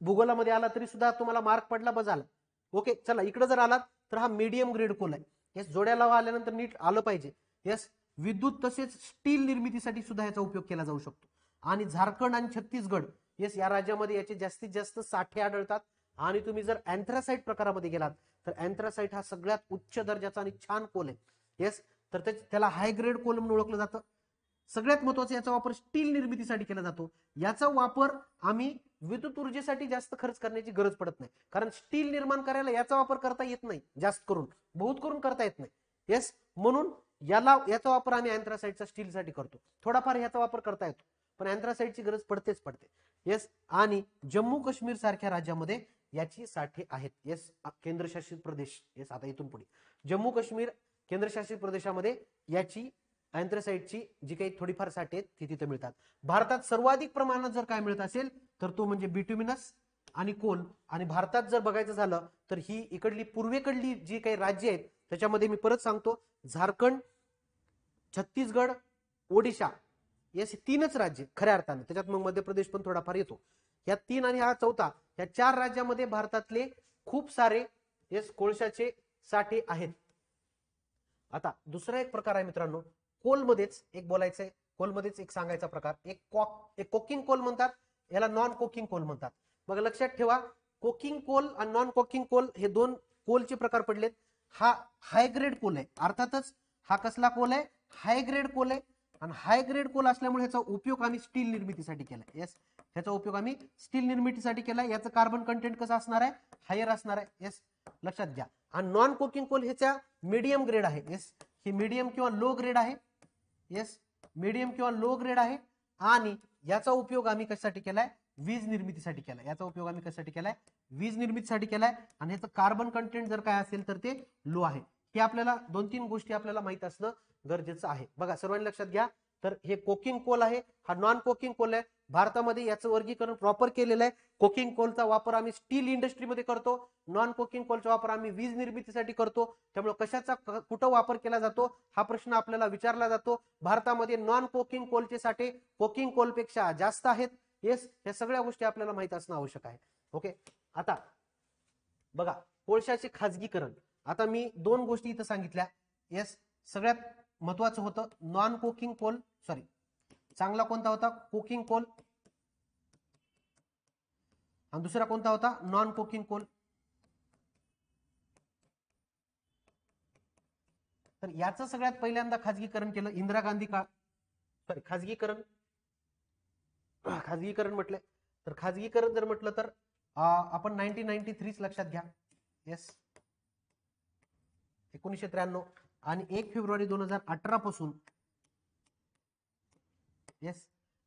भूगोलामध्ये आला तरी सुद्धा तुम्हाला मार्क पडला बजाला. ओके, चला इकडे जर आलात तर हा मीडियम ग्रेड कोल आहे. येस, जोड्या लावा आल्यानंतर नीट आलं पाहिजे. येस, विद्युत तसेच स्टील निर्मितीसाठी सुद्धा याचा उपयोग केला जाऊ शकतो. आणि झारखंड आणि छत्तीसगड, येस, या राज्यामध्ये याचे जास्तीत जास्त साठे आढळतात. आणि तुम्ही जर अँथ्रासाइट प्रकारामध्ये गेलात तर अँथ्रासाइट हा सगळ्यात उच्च दर्जाचा आणि छान कोल आहे. येस, तर त्याला हाय ग्रेड कोल म्हणून ओळखलं जातं. सगळ्यात महत्वाचा, याचा वापर स्टील निर्मितीसाठी केला जातो. याचा वापर आम्ही विद्युत ऊर्जेसाठी जास्त खर्च करण्याची गरज पडत नाही, कारण स्टील निर्माण करायला याचा वापर करता येत नाही, जास्त करून बहुत करून करता येत नाही. येस, म्हणून याचा वापर आम्ही अँथ्रासाइटचा स्टीलसाठी करतो. थोडाफार याचा वापर करता येतो, पण अँथ्रासाइटची गरज पडतेच पडते. येस, आणि जम्मू काश्मीर सारख्या राज्यामध्ये याची साठे आहेत. येस, केंद्रशासित प्रदेश. येस, आता इथून पुढे जम्मू काश्मीर केंद्रशासित प्रदेशामध्ये याची अँथ्रासाइटची जी काही थोडीफार साठे आहेत ती तिथे मिळतात. भारतात सर्वाधिक प्रमाणात जर काय मिळत असेल तर तो म्हणजे बिट्युमिनस आणि कोल. आणि भारतात जर बघायचं झालं तर ही इकडली पूर्वेकडली जी काही राज्य आहेत त्याच्यामध्ये मी परत सांगतो, झारखंड, छत्तीसगड, ओडिशा, येस, तीनच राज्य खऱ्या अर्थाने, त्याच्यात मग मध्य प्रदेश पण थोडाफार येतो. या तीन आणि हा चौथा, या चार राज्यामध्ये भारतातले खूप सारे येस कोळशाचे साठे आहेत. आता दुसरा एक प्रकार आहे मित्रांनो, कोलमध्येच एक बोलायचं आहे, कोलमध्येच एक सांगायचा प्रकार, एक कोकिंग कोल म्हणतात, याला नॉन कोकिंग कोल म्हणतात. मग लक्षात ठेवा, कोकिंग कोल आणि नॉन कोकिंग कोल हे दोन कोलचे प्रकार पडलेत. हा हाय ग्रेड कोल आहे, अर्थातच हा कसला कोल आहे, हाय ग्रेड कोल आहे. आणि हाय ग्रेड कोल असल्यामुळे ह्याचा उपयोग आम्ही स्टील निर्मितीसाठी केलाय. येस, ह्याचा उपयोग आम्ही स्टील निर्मितीसाठी केलाय. याचं कार्बन कंटेंट कसं असणार आहे, हायर असणार आहे. येस, लक्षात घ्या. आणि नॉन कोकिंग कोल ह्याच्या मीडियम ग्रेड आहे. येस, ही मीडियम किंवा लो ग्रेड आहे. येस, मीडियम किंवा लो ग्रेड आहे. आणि याचा उपयोग आम्ही कशासाठी केलाय, वीज निर्मितीसाठी केलाय. याचा उपयोग आम्ही कशासाठी केलाय, वीज निर्मितीसाठी केलाय. आणि ह्याचं कार्बन कंटेंट जर काय असेल तर ते लो आहे. हे आपल्याला 2-3 गोष्टी आपल्याला माहित असणं गरजेचं आहे. बघा सर्वांनी लक्षात घ्या. तर हे कोकिंग कोल आहे, हा नॉन कोकिंग कोल आहे. भारतामध्ये याचं वर्गीकरण प्रॉपर केलेलं आहे. कोकिंग कोलचा वापर आम्ही स्टील इंडस्ट्रीमध्ये करतो, नॉन कोकिंग कोलचा वापर आम्ही वीज निर्मितीसाठी करतो. त्यामुळे कशाचा कुठं वापर केला जातो हा प्रश्न आपल्याला विचारला जातो. भारतामध्ये नॉन कोकिंग कोलचे साठे कोकिंग कोलपेक्षा जास्त आहेत. येस, या सगळ्या गोष्टी आपल्याला माहित असणं आवश्यक आहे. ओके, आता बघा कोळशाचे खाजगीकरण. आता मी 2 गोष्टी इथं सांगितल्या. येस, सगळ्यात महत्वाचं होतं नॉन कोकिंग कोल, सॉरी चांगला कोणता होता, कोकिंग कोल. आणि दुसरा कोणता होता, नॉन कोकिंग कोल. तर याचं सगळ्यात पहिल्यांदा खाजगीकरण केलं इंदिरा गांधी काळ, सॉरी खाजगीकरण म्हटलंय. तर खाजगीकरण जर म्हटलं तर आपण 1993 लक्षात घ्या. येस, 1993. आणि 1 फेब्रुवारी 2018 पासून, येस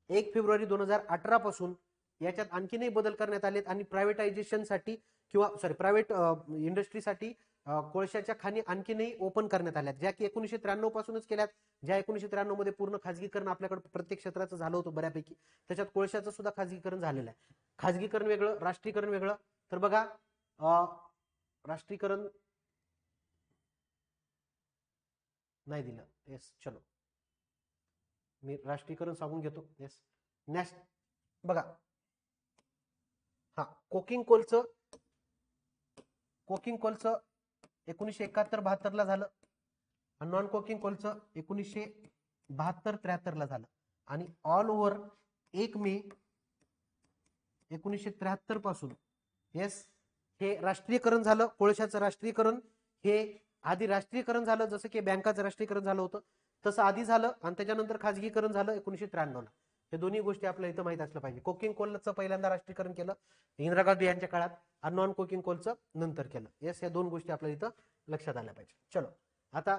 1 फेब्रुवारी 2018 पासून याच्यात आणखीनही बदल करण्यात आलेत. आणि प्रायव्हेटायझेशनसाठी किंवा सॉरी प्रायव्हेट इंडस्ट्रीसाठी कोळशाच्या खाणी आणखीनही ओपन करण्यात आल्यात, ज्या की 1993 पासूनच केल्यात. ज्या 1993 मध्ये पूर्ण खाजगीकरण आपल्याकडे प्रत्येक क्षेत्राचं झालं होतं बऱ्यापैकी, त्याच्यात कोळशाचं सुद्धा खाजगीकरण झालेलं आहे. खाजगीकरण वेगळं, राष्ट्रीयकरण वेगळं. तर बघा राष्ट्रीयकरण नाही दिलं. येस, चलो मी राष्ट्रीयकरण सांगून घेतो. येस, बघा हा कोकिंग कोलचं 1971-72 ला झालं. आणि नॉन कोकिंग कोलचं 1972-73 ला झालं. आणि ऑल ओव्हर 1 मे 1973 पासून येस हे राष्ट्रीयकरण झालं. कोळशाचं राष्ट्रीयकरण हे आधी राष्ट्रीयकरण झालं, जसं की बँकाचं राष्ट्रीयकरण झालं होतं तसं आधी झालं. आणि त्याच्यानंतर खाजगीकरण झालं 1993 ला. हे दोन्ही गोष्टी आपल्याला इथं माहित असलं पाहिजे. कोकिंग कोलचं पहिल्यांदा राष्ट्रीयकरण केलं इंदिरा गांधी यांच्या काळात, आणि नॉन कोकिंग कोलचं नंतर केलं. येस, या 2 गोष्टी आपल्याला इथं लक्षात आल्या पाहिजे. चलो आता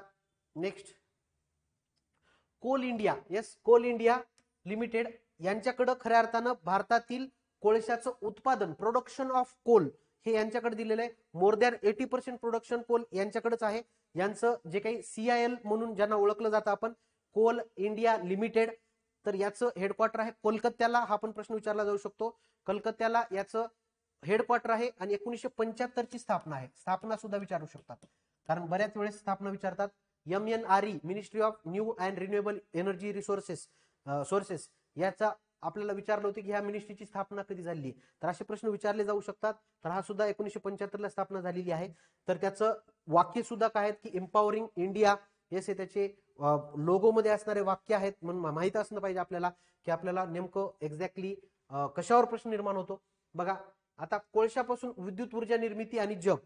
next, coal India. Yes, coal India limited यांच्याकडे खऱ्या अर्थानं भारतातील कोळशाचं उत्पादन, प्रोडक्शन ऑफ कोल हे यांच्याकडे दिलेलं आहे. मोर दॅन 80% प्रोडक्शन कोल यांच्याकडेच आहे. यांचं जे काही CIL म्हणून ज्यांना ओळखलं जातं आपण, कोल इंडिया लिमिटेड, तर याचं हेडक्वार्टर आहे कोलकात्याला. हा पण प्रश्न विचारला जाऊ शकतो. कलकत्त्याला याचं हेडक्वार्टर आहे. आणि 1975 ची स्थापना आहे. स्थापना सुद्धा विचारू शकतात, कारण बऱ्याच वेळेस स्थापना विचारतात. MNRE ministry of new and renewable energy sources याचा आपल्याला विचारलं होतं की ह्या मिनिस्ट्रीची स्थापना कधी झाली, तर असे प्रश्न विचारले जाऊ शकतात. तर हा सुद्धा 1975 ला स्थापना झालेली आहे. तर त्याचं वाक्य सुद्धा काय आहेत की एम्पॉवरिंग इंडिया. येस, हे त्याचे लोगो मध्ये असणारे वाक्य आहेत. म्हणून माहित असणं पाहिजे आपल्याला की आपल्याला नेमकं एक्झॅक्टली कशावर प्रश्न निर्माण होतो. बघा आता कोळशापासून विद्युत ऊर्जा निर्मिती आणि जग.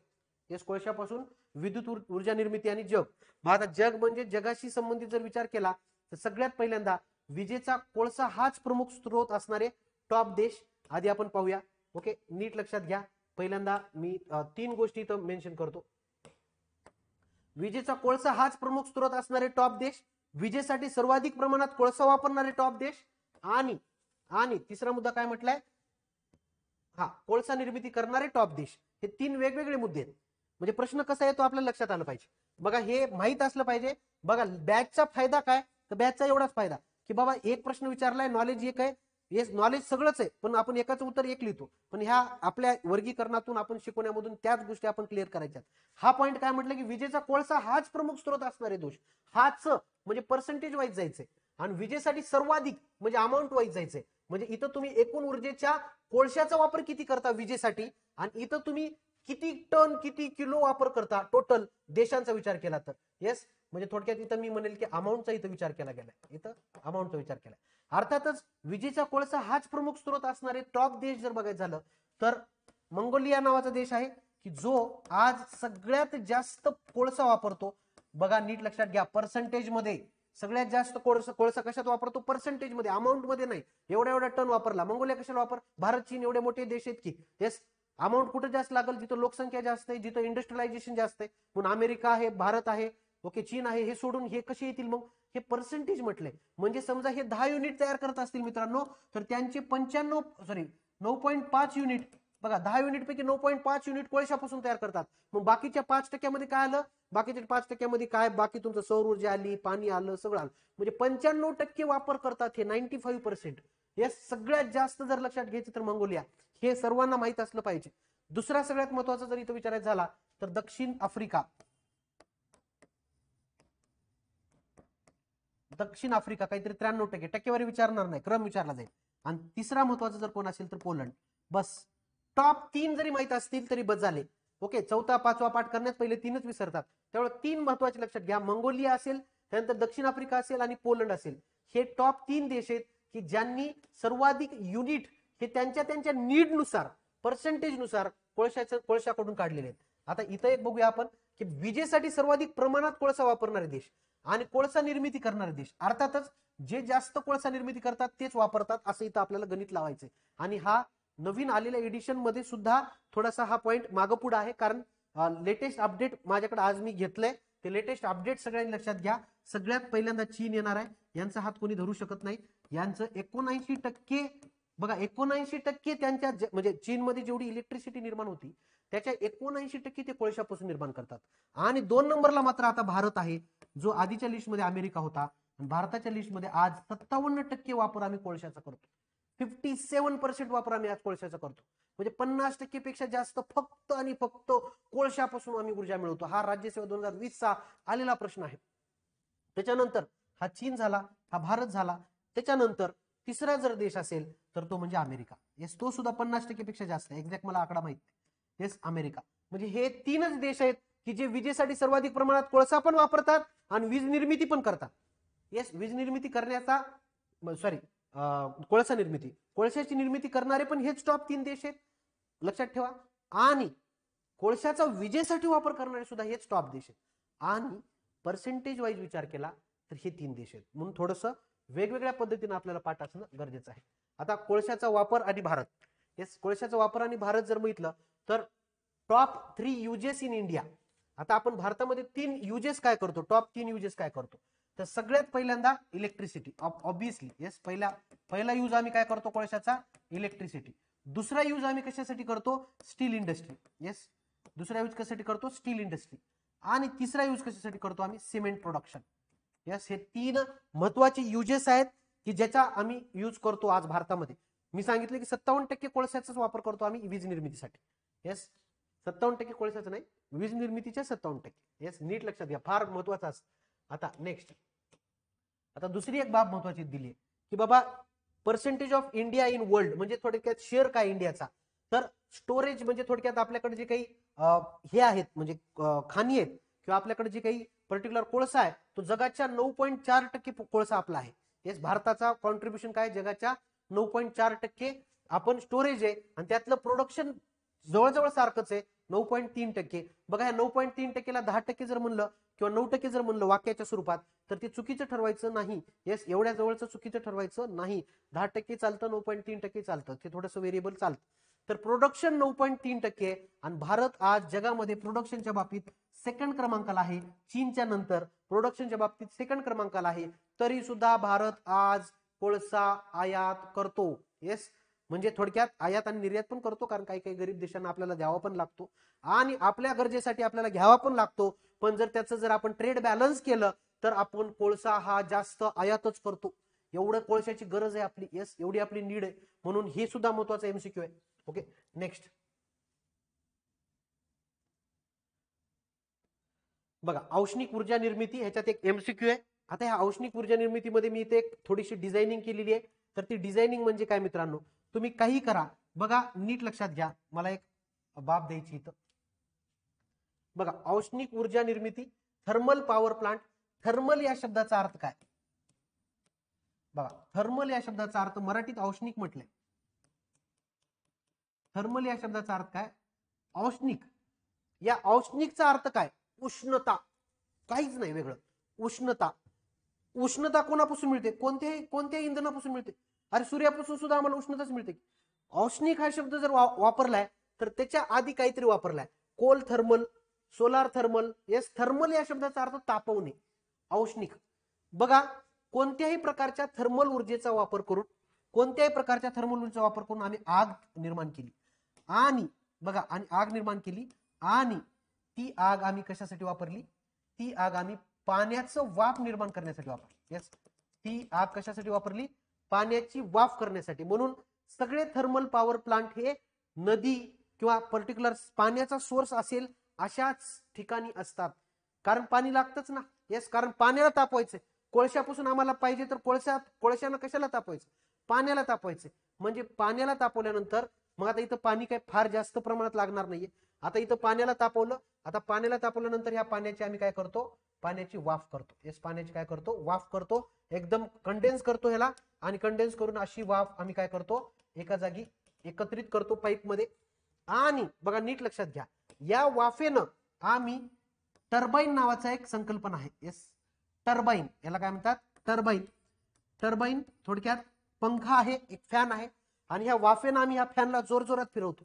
येस, कोळशापासून विद्युत ऊर्जा निर्मिती आणि जग. मग आता जग म्हणजे जगाशी संबंधित जर विचार केला तर सगळ्यात पहिल्यांदा विजेचा कोळसा हाच प्रमुख स्रोत असणारे टॉप देश आधी आपण पाहूया. ओके, नीट लक्षात घ्या. पहिल्यांदा मी 3 गोष्टी इथं मेन्शन करतो. विजेचा कोळसा हाच प्रमुख स्रोत असणारे टॉप देश, विजेसाठी सर्वाधिक प्रमाणात कोळसा वापरणारे टॉप देश, आणि तिसरा मुद्दा काय म्हटलाय, हा कोळसा निर्मिती करणारे टॉप देश. हे 3 वेगवेगळे मुद्दे आहेत. म्हणजे प्रश्न कसा आहे तो आपल्याला लक्षात आलं पाहिजे. बघा हे माहित असलं पाहिजे. बघा बॅचचा फायदा काय, तर बॅचचा एवढाच फायदा की बाबा एक प्रश्न विचारलाय, नॉलेज एक आहे. येस, नॉलेज सगळंच आहे, पण आपण एकाच उत्तर एक लिहितो. पण ह्या आपल्या वर्गीकरणातून आपण शिकवण्यामधून त्याच गोष्टी आपण क्लिअर करायच्यात. हा पॉईंट काय म्हटलं की विजेचा कोळसा हाच प्रमुख स्रोत असणारे दोष. हाच म्हणजे पर्सेंटेज वाईज जायचंय. आणि विजेसाठी सर्वाधिक म्हणजे अमाऊंट वाईज जायचंय. म्हणजे इथं तुम्ही एकूण ऊर्जेच्या कोळशाचा वापर किती करता विजेसाठी, आणि इथं तुम्ही किती टन किती किलो वापर करता टोटल देशांचा विचार केला तर. येस, म्हणजे थोडक्यात इथं मी म्हणेल की अमाऊंटचा इथं विचार केला गेलाय, इथं अमाऊंटचा विचार केलाय. अर्थातच विजेचा कोळसा हाच प्रमुख स्रोत असणारे टॉप देश जर बघायचं झालं तर मंगोलिया नावाचा देश आहे की जो आज सगळ्यात जास्त कोळसा वापरतो. बघा नीट लक्षात घ्या, पर्सेंटेज मध्ये सगळ्यात जास्त कोळसा कशात वापरतो, पर्सेंटेज मध्ये, अमाऊंट मध्ये नाही. एवढा एवढा टन वापरला. मंगोलिया कशाला वापर, भारत चीन एवढे मोठे देश आहेत की येस अमाऊंट कुठे जास्त लागेल, जिथं लोकसंख्या जास्त आहे, जिथं इंडस्ट्रियलायझेशन जास्त आहे. म्हणून अमेरिका आहे, भारत आहे, ओके, चीन आहे. हे सोडून हे कसे येतील मग, हे पर्सेंटेज म्हटलंय. म्हणजे समजा हे 10 युनिट तयार करत असतील मित्रांनो, तर त्यांचे 9.5 युनिट, बघा 10 युनिट पैकी 9.5 युनिट कोळशापासून तयार करतात. मग बाकीच्या 5% काय आलं, बाकीच्या 5% काय, बाकी तुमचं सौर ऊर्जा आली, पाणी आलं, सगळं आलं. म्हणजे 95% वापर करतात हे, 95%. हे सगळ्यात जास्त जर लक्षात घ्यायचं तर मंगोलिया, हे सर्वांना माहित असलं पाहिजे. दुसरा सगळ्यात महत्वाचा जर इथं विचारायचा झाला तर दक्षिण आफ्रिका. दक्षिण आफ्रिका काहीतरी 93%, टक्केवारी विचारणार नाही, क्रम विचारला जाईल. आणि तिसरा महत्वाचा जर कोण असेल तर पोलंड. बस टॉप 3 जरी माहित असतील तरी बस झाले. ओके, चौथा पाचवा पाठ करण्यात पहिले 3च विसरतात. त्यामुळे 3 महत्वाचे लक्षात घ्या, मंगोलिया असेल, त्यानंतर दक्षिण आफ्रिका असेल आणि पोलंड असेल. हे टॉप 3 देश आहेत की ज्यांनी सर्वाधिक युनिट हे त्यांच्या त्यांच्या नीडनुसार, पर्सेंटेजनुसार कोळशाकडून काढलेले आहेत. आता इथं एक बघूया आपण की विजेसाठी सर्वाधिक प्रमाणात कोळसा वापरणारे देश आणि कोळसा निर्मिती करणारे देश. अर्थातच जे जास्त कोळसा निर्मिती करतात तेच वापरतात असं इथं आपल्याला गणित लावायचंय. आणि हा नवीन आलेल्या एडिशन मध्ये सुद्धा थोडासा हा पॉइंट मागं पुढे आहे, कारण लेटेस्ट अपडेट माझ्याकडे आज मी घेतलंय. ते लेटेस्ट अपडेट सगळ्यांनी लक्षात घ्या. सगळ्यात पहिल्यांदा चीन येणार आहे, यांचा हात कोणी धरू शकत नाही. यांचं 79%, बघा 79% त्यांच्या म्हणजे चीनमध्ये जेवढी इलेक्ट्रिसिटी निर्माण होती त्याच्या 79% ते कोळशापासून निर्माण करतात. आणि 2 नंबरला मात्र आता भारत आहे, जो आधीच्या लिस्टमध्ये अमेरिका होता. भारताच्या लिस्टमध्ये आज 57% वापर आम्ही कोळशाचा करतो. 57% वापर आम्ही आज कोळशाचा करतो. म्हणजे 50% पेक्षा जास्त फक्त आणि फक्त कोळशापासून आम्ही ऊर्जा मिळवतो. हा राज्यसेवा 2020चा आलेला प्रश्न आहे. त्याच्यानंतर हा चीन झाला, हा भारत झाला. त्याच्यानंतर तिसरा जर देश असेल तर तो म्हणजे अमेरिका. येस, तो सुद्धा 50% पेक्षा जास्त आहे. एक्झॅक्ट मला आकडा माहित नाही. Yes, America. म्हणजे हे 3च देश आहेत की जे विजेसाठी सर्वाधिक प्रमाणात कोळसा पण वापरतात आणि वीज निर्मिती पण करतात. येस, वीज निर्मिती करण्याचा कोळसा निर्मिती, कोळशाची निर्मिती करणारे पण हेच टॉप 3 देश आहेत, लक्षात ठेवा. आणि कोळशाचा विजेसाठी वापर करणारे सुद्धा हेच टॉप देश आहेत. आणि पर्सेंटेज वाईज विचार केला तर हे 3 देश आहेत. म्हणून थोडंसं वेगवेगळ्या पद्धतीने आपल्याला पाठ असणं गरजेचं आहे. आता कोळशाचा वापर आणि भारत. येस, कोळशाचा वापर आणि भारत जर बघितलं तर टॉप 3 युजेस इन इंडिया. आता आपण भारतामध्ये 3 युजेस काय करतो, टॉप 3 युजेस काय करतो, तर सगळ्यात पहिल्यांदा इलेक्ट्रिसिटी, ऑब्विसली. येस, पहिला यूज आम्ही काय करतो कोळशाचा, इलेक्ट्रिसिटी. दुसरा यूज आम्ही कशासाठी करतो, स्टील इंडस्ट्री. येस, दुसरा यूज कशासाठी करतो, स्टील इंडस्ट्री. आणि तिसरा यूज कशासाठी करतो आम्ही, सिमेंट प्रोडक्शन. यस, हे 3 महत्वाचे युजेस आहेत की ज्याचा आम्ही यूज करतो आज भारतामध्ये. मी सांगितलं की 57% कोळशाचाच वापर करतो आम्ही वीज निर्मितीसाठी. येस, 57% कोळशाचं नाही, वीज निर्मितीच्या 57%. येस, नीट लक्षात घ्या, फार महत्वाचं असतं. आता नेक्स्ट, आता दुसरी एक बाब महत्वाची दिली की बाबा percentage of India in world, म्हणजे थोडक्यात शेअर काय इंडियाचा. तर स्टोरेज म्हणजे थोडक्यात आपल्याकडे जे काही हे आहेत म्हणजे खाणी आहेत किंवा आपल्याकडे जे काही पर्टिक्युलर कोळसा आहे तो जगाच्या 9.4% कोळसा आपला आहे. येस, भारताचा कॉन्ट्रीब्युशन काय, जगाच्या 9.4% आपण स्टोरेज आहे आणि त्यातलं प्रोडक्शन जवळजवळ सारखंच आहे, 9.3%. बघा या 9.3%ला 10% जर म्हणलं किंवा 9% जर म्हणलं वाक्याच्या स्वरूपात तर ते चुकीचं ठरवायचं नाही. येस, एवढ्या जवळचं चुकीचं ठरवायचं नाही. 10% चालतं, 9.3% चालतं, ते थोडंसं व्हेरिएबल चालतं. तर प्रोडक्शन 9.3% आणि भारत आज जगामध्ये प्रोडक्शनच्या बाबतीत सेकंड क्रमांकाला आहे, चीनच्या नंतर प्रोडक्शनच्या बाबतीत सेकंड क्रमांकाला आहे. तरी सुद्धा भारत आज कोळसा आयात करतो. येस, म्हणजे थोडक्यात आयात आणि निर्यात पण करतो, कारण काही काही गरीब देशांना आपल्याला द्यावा पण लागतो आणि आपल्या गरजेसाठी आपल्याला घ्यावा पण लागतो. पण जर त्याचं जर आपण ट्रेड बॅलन्स केलं तर आपण कोळसा हा जास्त आयातच करतो. एवढं कोळशाची गरज आहे आपली. येस, एवढी आपली नीड आहे. म्हणून हे सुद्धा महत्वाचं एमसीक्यू आहे. ओके, नेक्स्ट बघा, औष्णिक ऊर्जा निर्मिती, ह्याच्यात एक एमसीक्यू आहे. आता ह्या औष्णिक ऊर्जा निर्मितीमध्ये मी इथे एक थोडीशी डिझायनिंग केलेली आहे. तर ती डिझायनिंग म्हणजे काय मित्रांनो, तुम्ही काही करा, बघा नीट लक्षात घ्या, मला एक बाब द्यायची इथं. बघा, औष्णिक ऊर्जा निर्मिती, थर्मल पॉवर प्लांट, थर्मल या शब्दाचा अर्थ काय? बघा, थर्मल या शब्दाचा अर्थ मराठीत औष्णिक म्हटलंय. थर्मल या शब्दाचा अर्थ काय? औष्णिक. या औष्णिकचा अर्थ काय? उष्णता, काहीच नाही वेगळं. उष्णता. उष्णता कोणापासून मिळते? कोणत्याही इंधनापासून मिळते. अरे सूर्यापासून सुद्धा आम्हाला उष्णताच मिळते. औष्णिक हा शब्द जर वापरलाय तर त्याच्या आधी काहीतरी वापरलाय. Coal thermal, solar thermal. Yes, thermal या शब्दाचा अर्थ तापवणे, औष्णिक. बघा, कोणत्याही प्रकारच्या थर्मल ऊर्जेचा वापर करून आम्ही आग निर्माण केली. आणि बघा, आणि आग निर्माण केली आणि ती आग आम्ही कशासाठी वापरली? ती आग आम्ही पाण्याचं वाफ निर्माण करण्यासाठी वापरली. येस, ती आग कशासाठी वापरली? पाण्याची वाफ करण्यासाठी. म्हणून सगळे थर्मल पॉवर प्लांट हे नदी किंवा पर्टिक्युलर पाण्याचा सोर्स असेल अशाच ठिकाणी असतात. कारण पाणी लागतच ना. येस, कारण पाण्याला तापवायचंय. कोळशापासून आम्हाला पाहिजे तर कोळशानं कशाला तापवायचं? पाण्याला तापवायचं. म्हणजे पाण्याला तापवल्यानंतर मग आता इथं पाणी काय फार जास्त प्रमाणात लागणार नाहीये. आता इथं पाण्याला तापवलं. आता पाण्याला तापवल्यानंतर ह्या पाण्याची आम्ही काय करतो? पाण्याची वाफ करतो. येस, पाण्याची काय करतो? वाफ करतो. एकदम कंडेन्स करतो ह्याला, आणि कंडेन्स करून अशी वाफ आम्ही काय करतो? एका जागी एकत्रित करतो पाईप मध्ये. आणि बघा, नीट लक्षात घ्या, या वाफेनं आम्ही टर्बाईन नावाचा एक संकल्पना आहे. येस, टर्बाईन, याला काय म्हणतात? टर्बाईन. टर्बाईन थोडक्यात पंखा आहे, एक फॅन आहे. आणि ह्या वाफेनं आम्ही ह्या फॅनला जोरजोरात फिरवतो.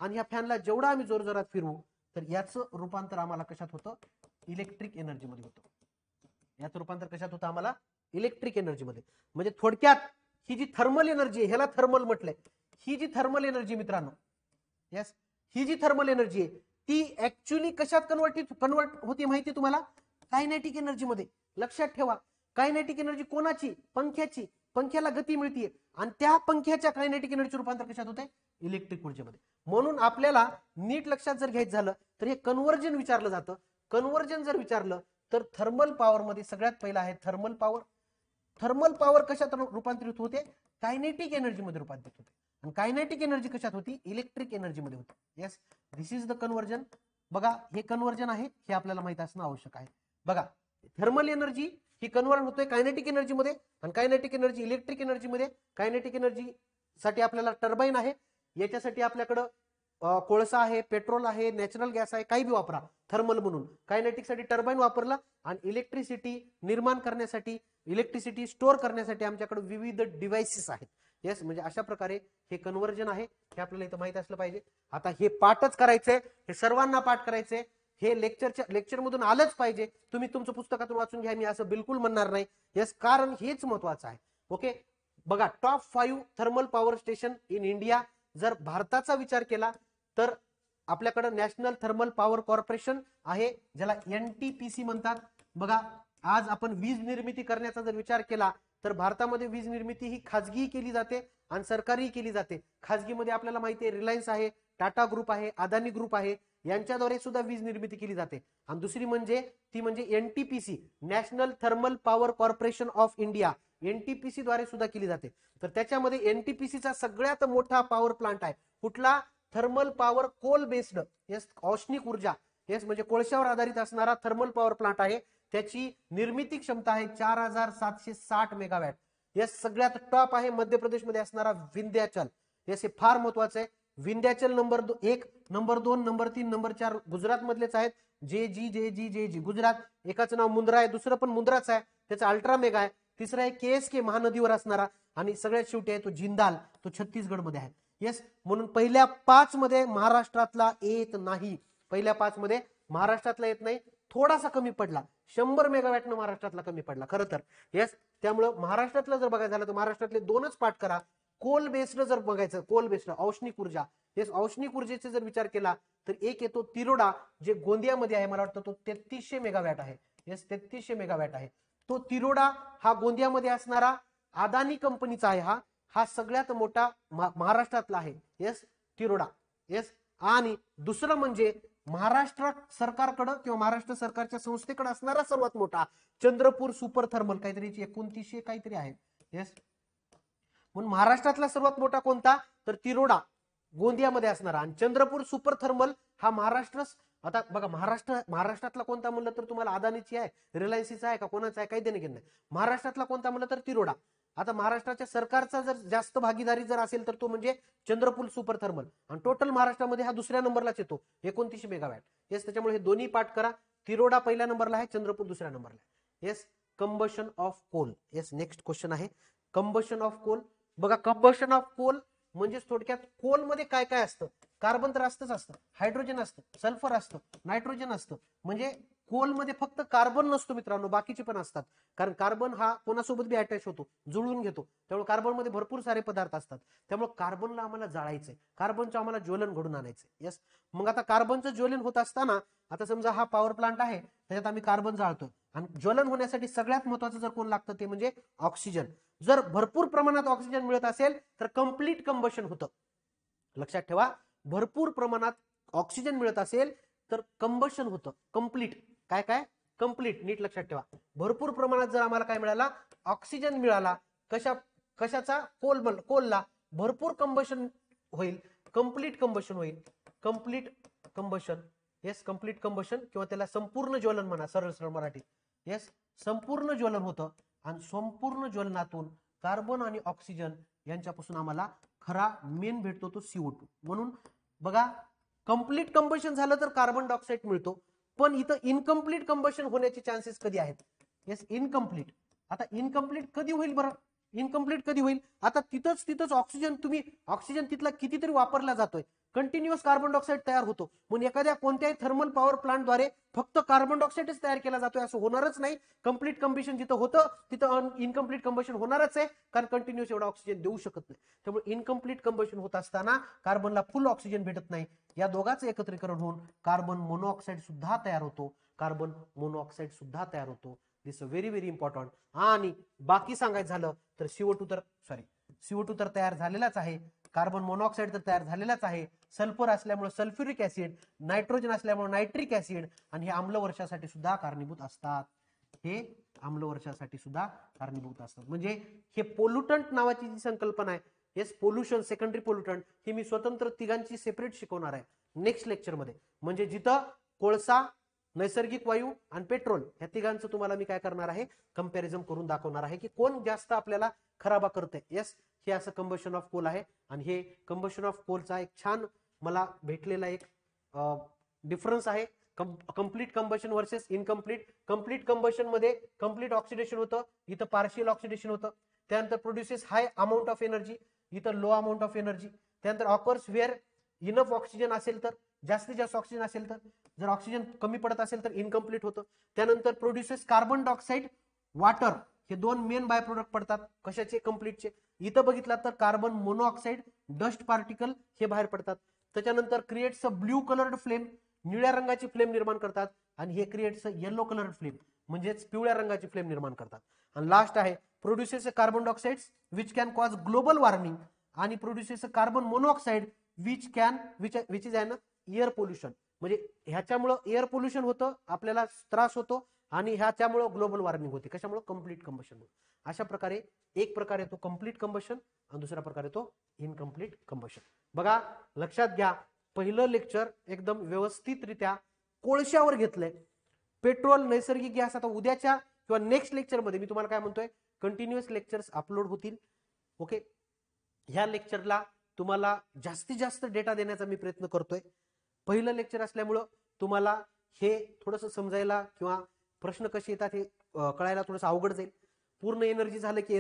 आणि ह्या फॅनला जेवढा आम्ही जोरजोरात फिरवू तर याचं रूपांतर आम्हाला कशात होतं? इलेक्ट्रिक एनर्जी मध्ये होतं. याचं रूपांतर कशात होतं? आम्हाला इलेक्ट्रिक एनर्जी मध्ये. म्हणजे थोडक्यात ही जी थर्मल एनर्जी आहे, ह्याला थर्मल म्हटलंय. ही जी थर्मल एनर्जी मित्रांनो, यस, ही जी थर्मल एनर्जी आहे ती ऍक्च्युअली कशात कन्वर्ट होती माहिती तुम्हाला? कायनेटिक एनर्जी मध्ये. लक्षात ठेवा, कायनेटिक एनर्जी कोणाची? पंख्याची. पंख्याला गती मिळते आणि त्या पंख्याच्या कायनेटिक एनर्जी रूपांतर कशात होते? इलेक्ट्रिक ऊर्जेमध्ये. म्हणून आपल्याला नीट लक्षात जर घ्यायचं झालं तर हे कन्व्हर्जन विचारलं जातं. कन्व्हर्जन जर विचारलं तर थर्मल पॉवर मध्ये सगळ्यात पहिला आहे थर्मल पॉवर. थर्मल पॉवर कशात रूपांतरित होते? कायनेटिक एनर्जी मध्ये रूपांतरित होते. आणि कायनेटिक एनर्जी कशात होती? इलेक्ट्रिक एनर्जी मध्ये होती. Yes, this is the conversion. बघा, हे कन्व्हर्जन आहे, हे आपल्याला माहित असणं आवश्यक आहे. बघा, थर्मल एनर्जी ही कन्व्हर्ट होतोय कायनेटिक एनर्जी मध्ये, आणि कायनेटिक एनर्जी इलेक्ट्रिक एनर्जी मध्ये. कायनेटिक एनर्जी साठी आपल्याला टर्बाईन आहे. याच्यासाठी आपल्याकडं कोळसा आहे, पेट्रोल आहे, नॅचरल गॅस आहे, काही बी वापरा थर्मल म्हणून. कायनेटिक साठी टर्बाईन वापरला. आणि इलेक्ट्रिसिटी निर्माण करण्यासाठी, इलेक्ट्रिसिटी स्टोअर करण्यासाठी आमच्याकडे विविध डिव्हाइसेस आहेत. येस, म्हणजे अशा प्रकारे हे कन्व्हर्जन आहे, हे आपल्याला इथं माहित असलं पाहिजे. आता हे पाठच करायचंय, हे सर्वांना पाठ करायचंय. हे लेक्चर मधून आलंच पाहिजे. तुम्ही तुमचं पुस्तकातून वाचून घ्या, मी असं बिलकुल म्हणणार नाही. येस, कारण हेच महत्वाचं आहे. ओके, बघा, top 5 thermal power station in India. जर भारताचा विचार केला तर आपल्याकडे नॅशनल थर्मल पॉवर कॉर्पोरेशन आहे, ज्याला NTPC म्हणतात. बघा, आज आपण वीज निर्मिती करण्याचा जर विचार केला तर भारतामध्ये वीज निर्मिती ही खाजगी केली जाते आणि सरकारी केली जाते. खाजगीमध्ये आपल्याला माहिती आहे रिलायन्स आहे, टाटा ग्रुप आहे, अदानी ग्रुप आहे, यांच्याद्वारे सुद्धा वीज निर्मिती केली जाते. आणि दुसरी म्हणजे NTPC, national thermal power corporation of India, NTPC द्वारे सुद्धा केली जाते. तर त्याच्यामध्ये NTPCचा सगळ्यात मोठा पॉवर प्लांट आहे. कुठला? Thermal power coal based. Yes, औष्णिक ऊर्जा. येस, म्हणजे कोळशावर आधारित असणारा थर्मल पॉवर प्लांट आहे. त्याची निर्मिती क्षमता आहे 4760 मेगावॅट. येस, सगळ्यात टॉप आहे मध्य प्रदेशमध्ये असणारा विंध्याचल. येस, हे फार महत्वाचं आहे. Vindhyachal number 1, number 2, number 3, number 4 Gujarat मधलेच आहेत. जे गुजरात. एकाचं नाव मुंद्रा आहे, दुसरं पण मुंद्राच आहे, त्याचा अल्ट्रा मेगा आहे. तिसरा आहे KSK महानदीवर असणारा. आणि सगळ्यात शेवटी आहे तो जिंदाल, तो छत्तीसगड मध्ये आहे. येस, म्हणून पहिल्या 5 मध्ये महाराष्ट्रातला येत नाही. पहिल्या 5 मध्ये महाराष्ट्रातला येत नाही, थोडासा कमी पडला. 100 मेगावॅटनं महाराष्ट्रातला कमी पडला खरं तर. येस, त्यामुळं महाराष्ट्रातलं जर बघायचं झालं तर महाराष्ट्रातले 2च पाठ करा. कोल बेस्ड जर बघायचं, कोल बेस्ड औष्णिक ऊर्जा. येस, औष्णिक ऊर्जेचा जर विचार केला तर एक येतो तिरोडा, जे गोंदियामध्ये आहे. मला वाटतं तो 3300 मेगावॅट आहे. येस, 3300 मेगावॅट आहे. तो तिरोडा हा गोंदियामध्ये असणारा अदानी कंपनीचा आहे. हा सगळ्यात मोठा महाराष्ट्रातला आहे. येस, तिरोडा. येस, आणि दुसरं म्हणजे महाराष्ट्र सरकारकडं किंवा महाराष्ट्र सरकारच्या संस्थेकडे असणारा सर्वात मोठा चंद्रपूर सुपर थर्मल, काहीतरी 2900 काहीतरी आहे. येस, म्हणून महाराष्ट्रातला सर्वात मोठा कोणता? तर तिरोडा, गोंदियामध्ये असणारा. आणि चंद्रपूर सुपर थर्मल हा आता बघा महाराष्ट्रातला कोणता म्हणलं तर तुम्हाला अदानीची आहे, रिलायन्सचा आहे का कोणाचा आहे काही देणं घेणं नाही. महाराष्ट्रातला कोणता म्हणलं तर तिरोडा. आता महाराष्ट्राच्या सरकारचा जर जास्त भागीदारी जर असेल तर तो म्हणजे चंद्रपूर सुपर थर्मल, आणि टोटल महाराष्ट्रामध्ये हा दुसऱ्या नंबरलाच येतो 29 मेगावॅट. येस, त्याच्यामुळे हे दोन्ही पाठ करा. तिरोडा पहिल्या नंबरला आहे, चंद्रपूर दुसऱ्या नंबरला आहे. Yes, combustion of coal. Yes, next question आहे कंबशन ऑफ कोल. बघा कंबशन ऑफ कोल म्हणजे थोडक्यात कोलमध्ये काय काय असतं. कार्बन तर असतं, हायड्रोजन असतं, सल्फर असतं, नायट्रोजन असतं. म्हणजे कोलमध्ये फक्त कार्बन नसतो मित्रांनो, बाकीचे पण असतात. कारण कार्बन हा कोणासोबत बी अटॅच होतो, जुळून घेतो. त्यामुळे कार्बनमध्ये भरपूर सारे पदार्थ असतात. त्यामुळे कार्बनला आम्हाला जाळायचंय, कार्बनचं आम्हाला ज्वलन घडून आणायचंय. यस, मग आता कार्बनचं ज्वलन होत असताना आता समजा हा पॉवर प्लांट आहे, त्याच्यात आम्ही कार्बन जाळतोय, आणि ज्वलन होण्यासाठी सगळ्यात महत्वाचं जर कोण लागतं ते म्हणजे ऑक्सिजन. जर भरपूर प्रमाणात ऑक्सिजन मिळत असेल तर कंप्लीट कंबशन होतं. लक्षात ठेवा, भरपूर प्रमाणात ऑक्सिजन मिळत असेल तर कंबशन होतं कंप्लीट. काय काय कंप्लीट, नीट लक्षात ठेवा. भरपूर प्रमाणात जर आम्हाला काय मिळाला, ऑक्सिजन मिळाला, कशाचा कोलला, भरपूर कंबशन होईल, कंप्लीट कंबशन होईल. Complete combustion, yes complete combustion, किंवा त्याला संपूर्ण ज्वलन म्हणा सरळ सरळ मराठीत. येस, संपूर्ण ज्वलन होतं, आणि संपूर्ण ज्वलनातून कार्बन आणि ऑक्सिजन यांच्यापासून आम्हाला खरा मेन भेटतो तो CO2. म्हणून बघा, कंप्लीट कंबशन झालं तर कार्बन डायऑक्साईड मिळतो, पण इथं इनकम्प्लीट कंबशन होण्याचे चान्सेस कधी आहेत. Yes, incomplete. आता इनकम्प्लीट कधी होईल बरं, इनकम्प्लीट कधी होईल, आता तिथंच ऑक्सिजन तिथला कितीतरी वापरला जातोय, कंटिन्युअस कार्बन डायऑक्साईड तयार होतो. म्हणून एखाद्या कोणत्याही थर्मल पॉवर प्लांटद्वारे फक्त कार्बन डायऑक्साईडच तयार केला जातोय असं होणारच नाही. कंप्लीट कंबशन जिथं होतं तिथं इनकम्प्लीट कंबशन होणारच आहे, कारण कंटिन्युअस एवढा ऑक्सिजन देऊ शकत नाही. त्यामुळे इनकम्प्लीट कंबशन होत असताना कार्बनला फुल ऑक्सिजन भेटत नाही. या दोघांचं एकत्रीकरण होऊन कार्बन मोनोऑक्साईड सुद्धा तयार होतो, कार्बन मोनोऑक्साईड सुद्धा तयार होतो. दिस व्हेरी व्हेरी इम्पॉर्टंट. आणि बाकी सांगायचं झालं तर CO2 तर तयार झालेलाच आहे, कार्बन मोनोऑक्साईड तर तयार झालेलाच आहे, सल्फर असल्यामुळे सल्फ्युरिक ऍसिड, नायट्रोजन असल्यामुळे नायट्रिक ऍसिड, आणि हे आम्लवर्षासाठी सुद्धा कारणीभूत असतात. हे आम्लवर्षासाठी सुद्धा कारणीभूत असतात. म्हणजे हे पोल्युटंट नावाची जी संकल्पना आहे, येस पोल्युशन, सेकंडरी पोल्युटंट, ही मी स्वतंत्र तिघांची सेपरेट शिकवणार आहे नेक्स्ट लेक्चरमध्ये. म्हणजे जिथं कोळसा, नैसर्गिक वायू आणि पेट्रोल या तिघांचं तुम्हाला मी काय करणार आहे, कंपॅरिझन करून दाखवणार आहे की कोण जास्त आपल्याला खराबा करते. येस, हे असं कंबशन ऑफ कोल आहे, आणि हे कंबशन ऑफ कोलचा एक छान मला भेटलेला एक डिफरन्स आहे. Complete combustion versus incomplete. Complete combustion मध्ये कंप्लीट ऑक्सिडेशन होतं, इथं पार्शियल ऑक्सिडेशन होतं. त्यानंतर produces high amount of energy, इथं लो अमाऊंट ऑफ एनर्जी. त्यानंतर ऑकर्स वेअर इनफ ऑक्सिजन असेल तर, जास्तीत जास्त ऑक्सिजन असेल तर, जर ऑक्सिजन कमी पडत असेल तर इनकम्प्लीट होतं. त्यानंतर प्रोड्युसेस कार्बन डायऑक्साईड, वॉटर, हे दोन मेन बाय प्रोडक्ट पडतात कशाचे, कंप्लीटचे. इथं बघितलं तर कार्बन मोनोऑक्साईड, डस्ट पार्टिकल हे बाहेर पडतात. त्याच्यानंतर creates a blue coloured flame, निळ्या रंगाची फ्लेम निर्माण करतात, आणि हे creates a yellow coloured flame, म्हणजेच पिवळ्या रंगाची फ्लेम निर्माण करतात. आणि लास्ट आहे produces a carbon dioxide which can cause global warming, आणि produces a carbon monoxide which is an air pollution. म्हणजे ह्याच्यामुळं एअर पोल्युशन होतं, आपल्याला त्रास होतो, आणि ह्याच्यामुळे ग्लोबल वॉर्मिंग होते. कशामुळे, कंप्लीट कंबशन. अशा प्रकारे एक प्रकार येतो कंप्लीट कंबशन, आणि दुसरा प्रकार येतो इनकम्प्लीट कंबशन. बघा लक्षात घ्या, पहिलं लेक्चर एकदम व्यवस्थितरित्या कोळशावर घेतलंय. पेट्रोल, नैसर्गिक गॅस, आता उद्याच्या किंवा नेक्स्ट लेक्चरमध्ये मी तुम्हाला काय म्हणतोय, कंटिन्युअस लेक्चर्स अपलोड होतील. ओके, ह्या लेक्चरला तुम्हाला जास्तीत जास्त डेटा देण्याचा मी प्रयत्न करतोय. पहिलं लेक्चर असल्यामुळं तुम्हाला हे थोडंसं समजायला किंवा प्रश्न कसे येतात हे कळायला थोडंसं अवघड जाईल. पूर्ण एनर्जी झालं की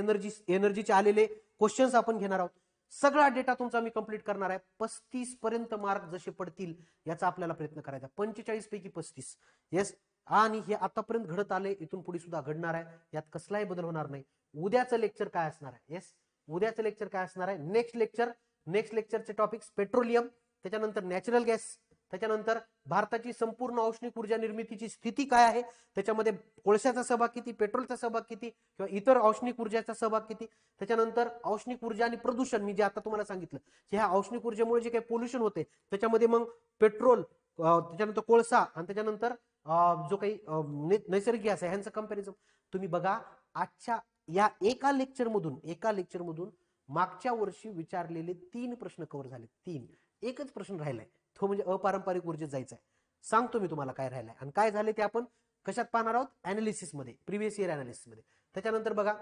एनर्जीचे आलेले क्वेश्चन्स आपण घेणार आहोत. सगळा डेटा तुमचा मी कंप्लीट करणार आहे. 35 पर्यंत मार्क जसे पडतील याचा आपल्याला प्रयत्न करायचा. 45 पैकी 35. येस, आणि हे आतापर्यंत घडत आले, इथून पुढे सुद्धा घडणार आहे, यात कसलाही बदल होणार नाही. उद्याचं लेक्चर काय असणार आहे, येस उद्याचं लेक्चर काय असणार आहे, नेक्स्ट लेक्चरचे टॉपिक्स पेट्रोलियम, त्याच्यानंतर नॅचरल गॅस, त्याच्यानंतर भारताची संपूर्ण औष्णिक ऊर्जा निर्मितीची स्थिती काय आहे, त्याच्यामध्ये कोळशाचा सहभाग किती, पेट्रोलचा सहभाग किती, किंवा इतर औष्णिक ऊर्जाचा सहभाग किती. त्याच्यानंतर औष्णिक ऊर्जा आणि प्रदूषण, मी जे आता तुम्हाला सांगितलं की ह्या औष्णिक ऊर्जेमुळे जे काही पोल्युशन होते त्याच्यामध्ये मग पेट्रोल, त्याच्यानंतर कोळसा, आणि त्याच्यानंतर जो काही नैसर्गिक गॅस आहे ह्यांचं कंपॅरिझन तुम्ही बघा. आजच्या या एका लेक्चरमधून मागच्या वर्षी विचारलेले 3 प्रश्न कव्हर झाले. 3, एकच प्रश्न राहिलाय, तो म्हणजे अपारंपरिक ऊर्जेत जायचा आहे. सांगतो मी तुम्हाला काय राहिलंय आणि काय झाले ते आपण कशात पाहणार आहोत, अनालिसिस मध्ये, प्रिव्हियस इयर अनालिसिस मध्ये. त्याच्यानंतर बघा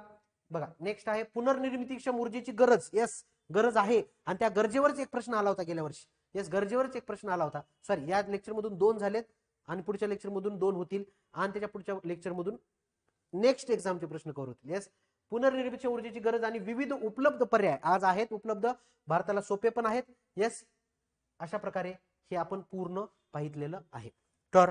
बघा नेक्स्ट आहे पुनर्निर्मितीक्षम ऊर्जेची गरज. येस, गरज आहे आणि त्या गरजेवरच एक प्रश्न आला होता गेल्या वर्षी. येस, गरजेवरच एक प्रश्न आला होता. सॉरी, या लेक्चर मधून 2 झालेत आणि पुढच्या लेक्चर मधून 2 होतील आणि त्याच्या पुढच्या लेक्चर मधून नेक्स्ट एक्झामचे प्रश्न कव्हर होतील. येस, पुनर्निर्मिती ऊर्जेची गरज आणि विविध उपलब्ध पर्याय आज आहेत उपलब्ध, भारताला सोपे पण आहेत. येस, अशा प्रकारे हे आपण पूर्ण पाहितलेलं आहे. तर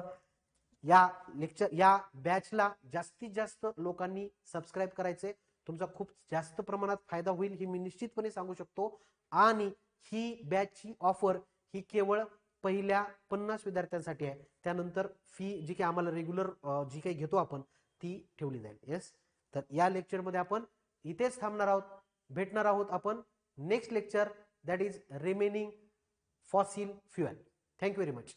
या लेक्चर या बॅचला जास्तीत जास्त लोकांनी सबस्क्राईब करायचे, तुमचा खूप जास्त प्रमाणात फायदा होईल हे मी निश्चितपणे सांगू शकतो. आणि ही बॅचची ऑफर ही केवळ पहिल्या 50 विद्यार्थ्यांसाठी आहे. त्यानंतर फी जी काही आम्हाला रेग्युलर जी काही घेतो आपण ती ठेवली जाईल. येस, तर या लेक्चरमध्ये आपण इथेच थांबणार आहोत. भेटणार आहोत आपण next lecture, that is remaining fossil fuel. Thank you very much.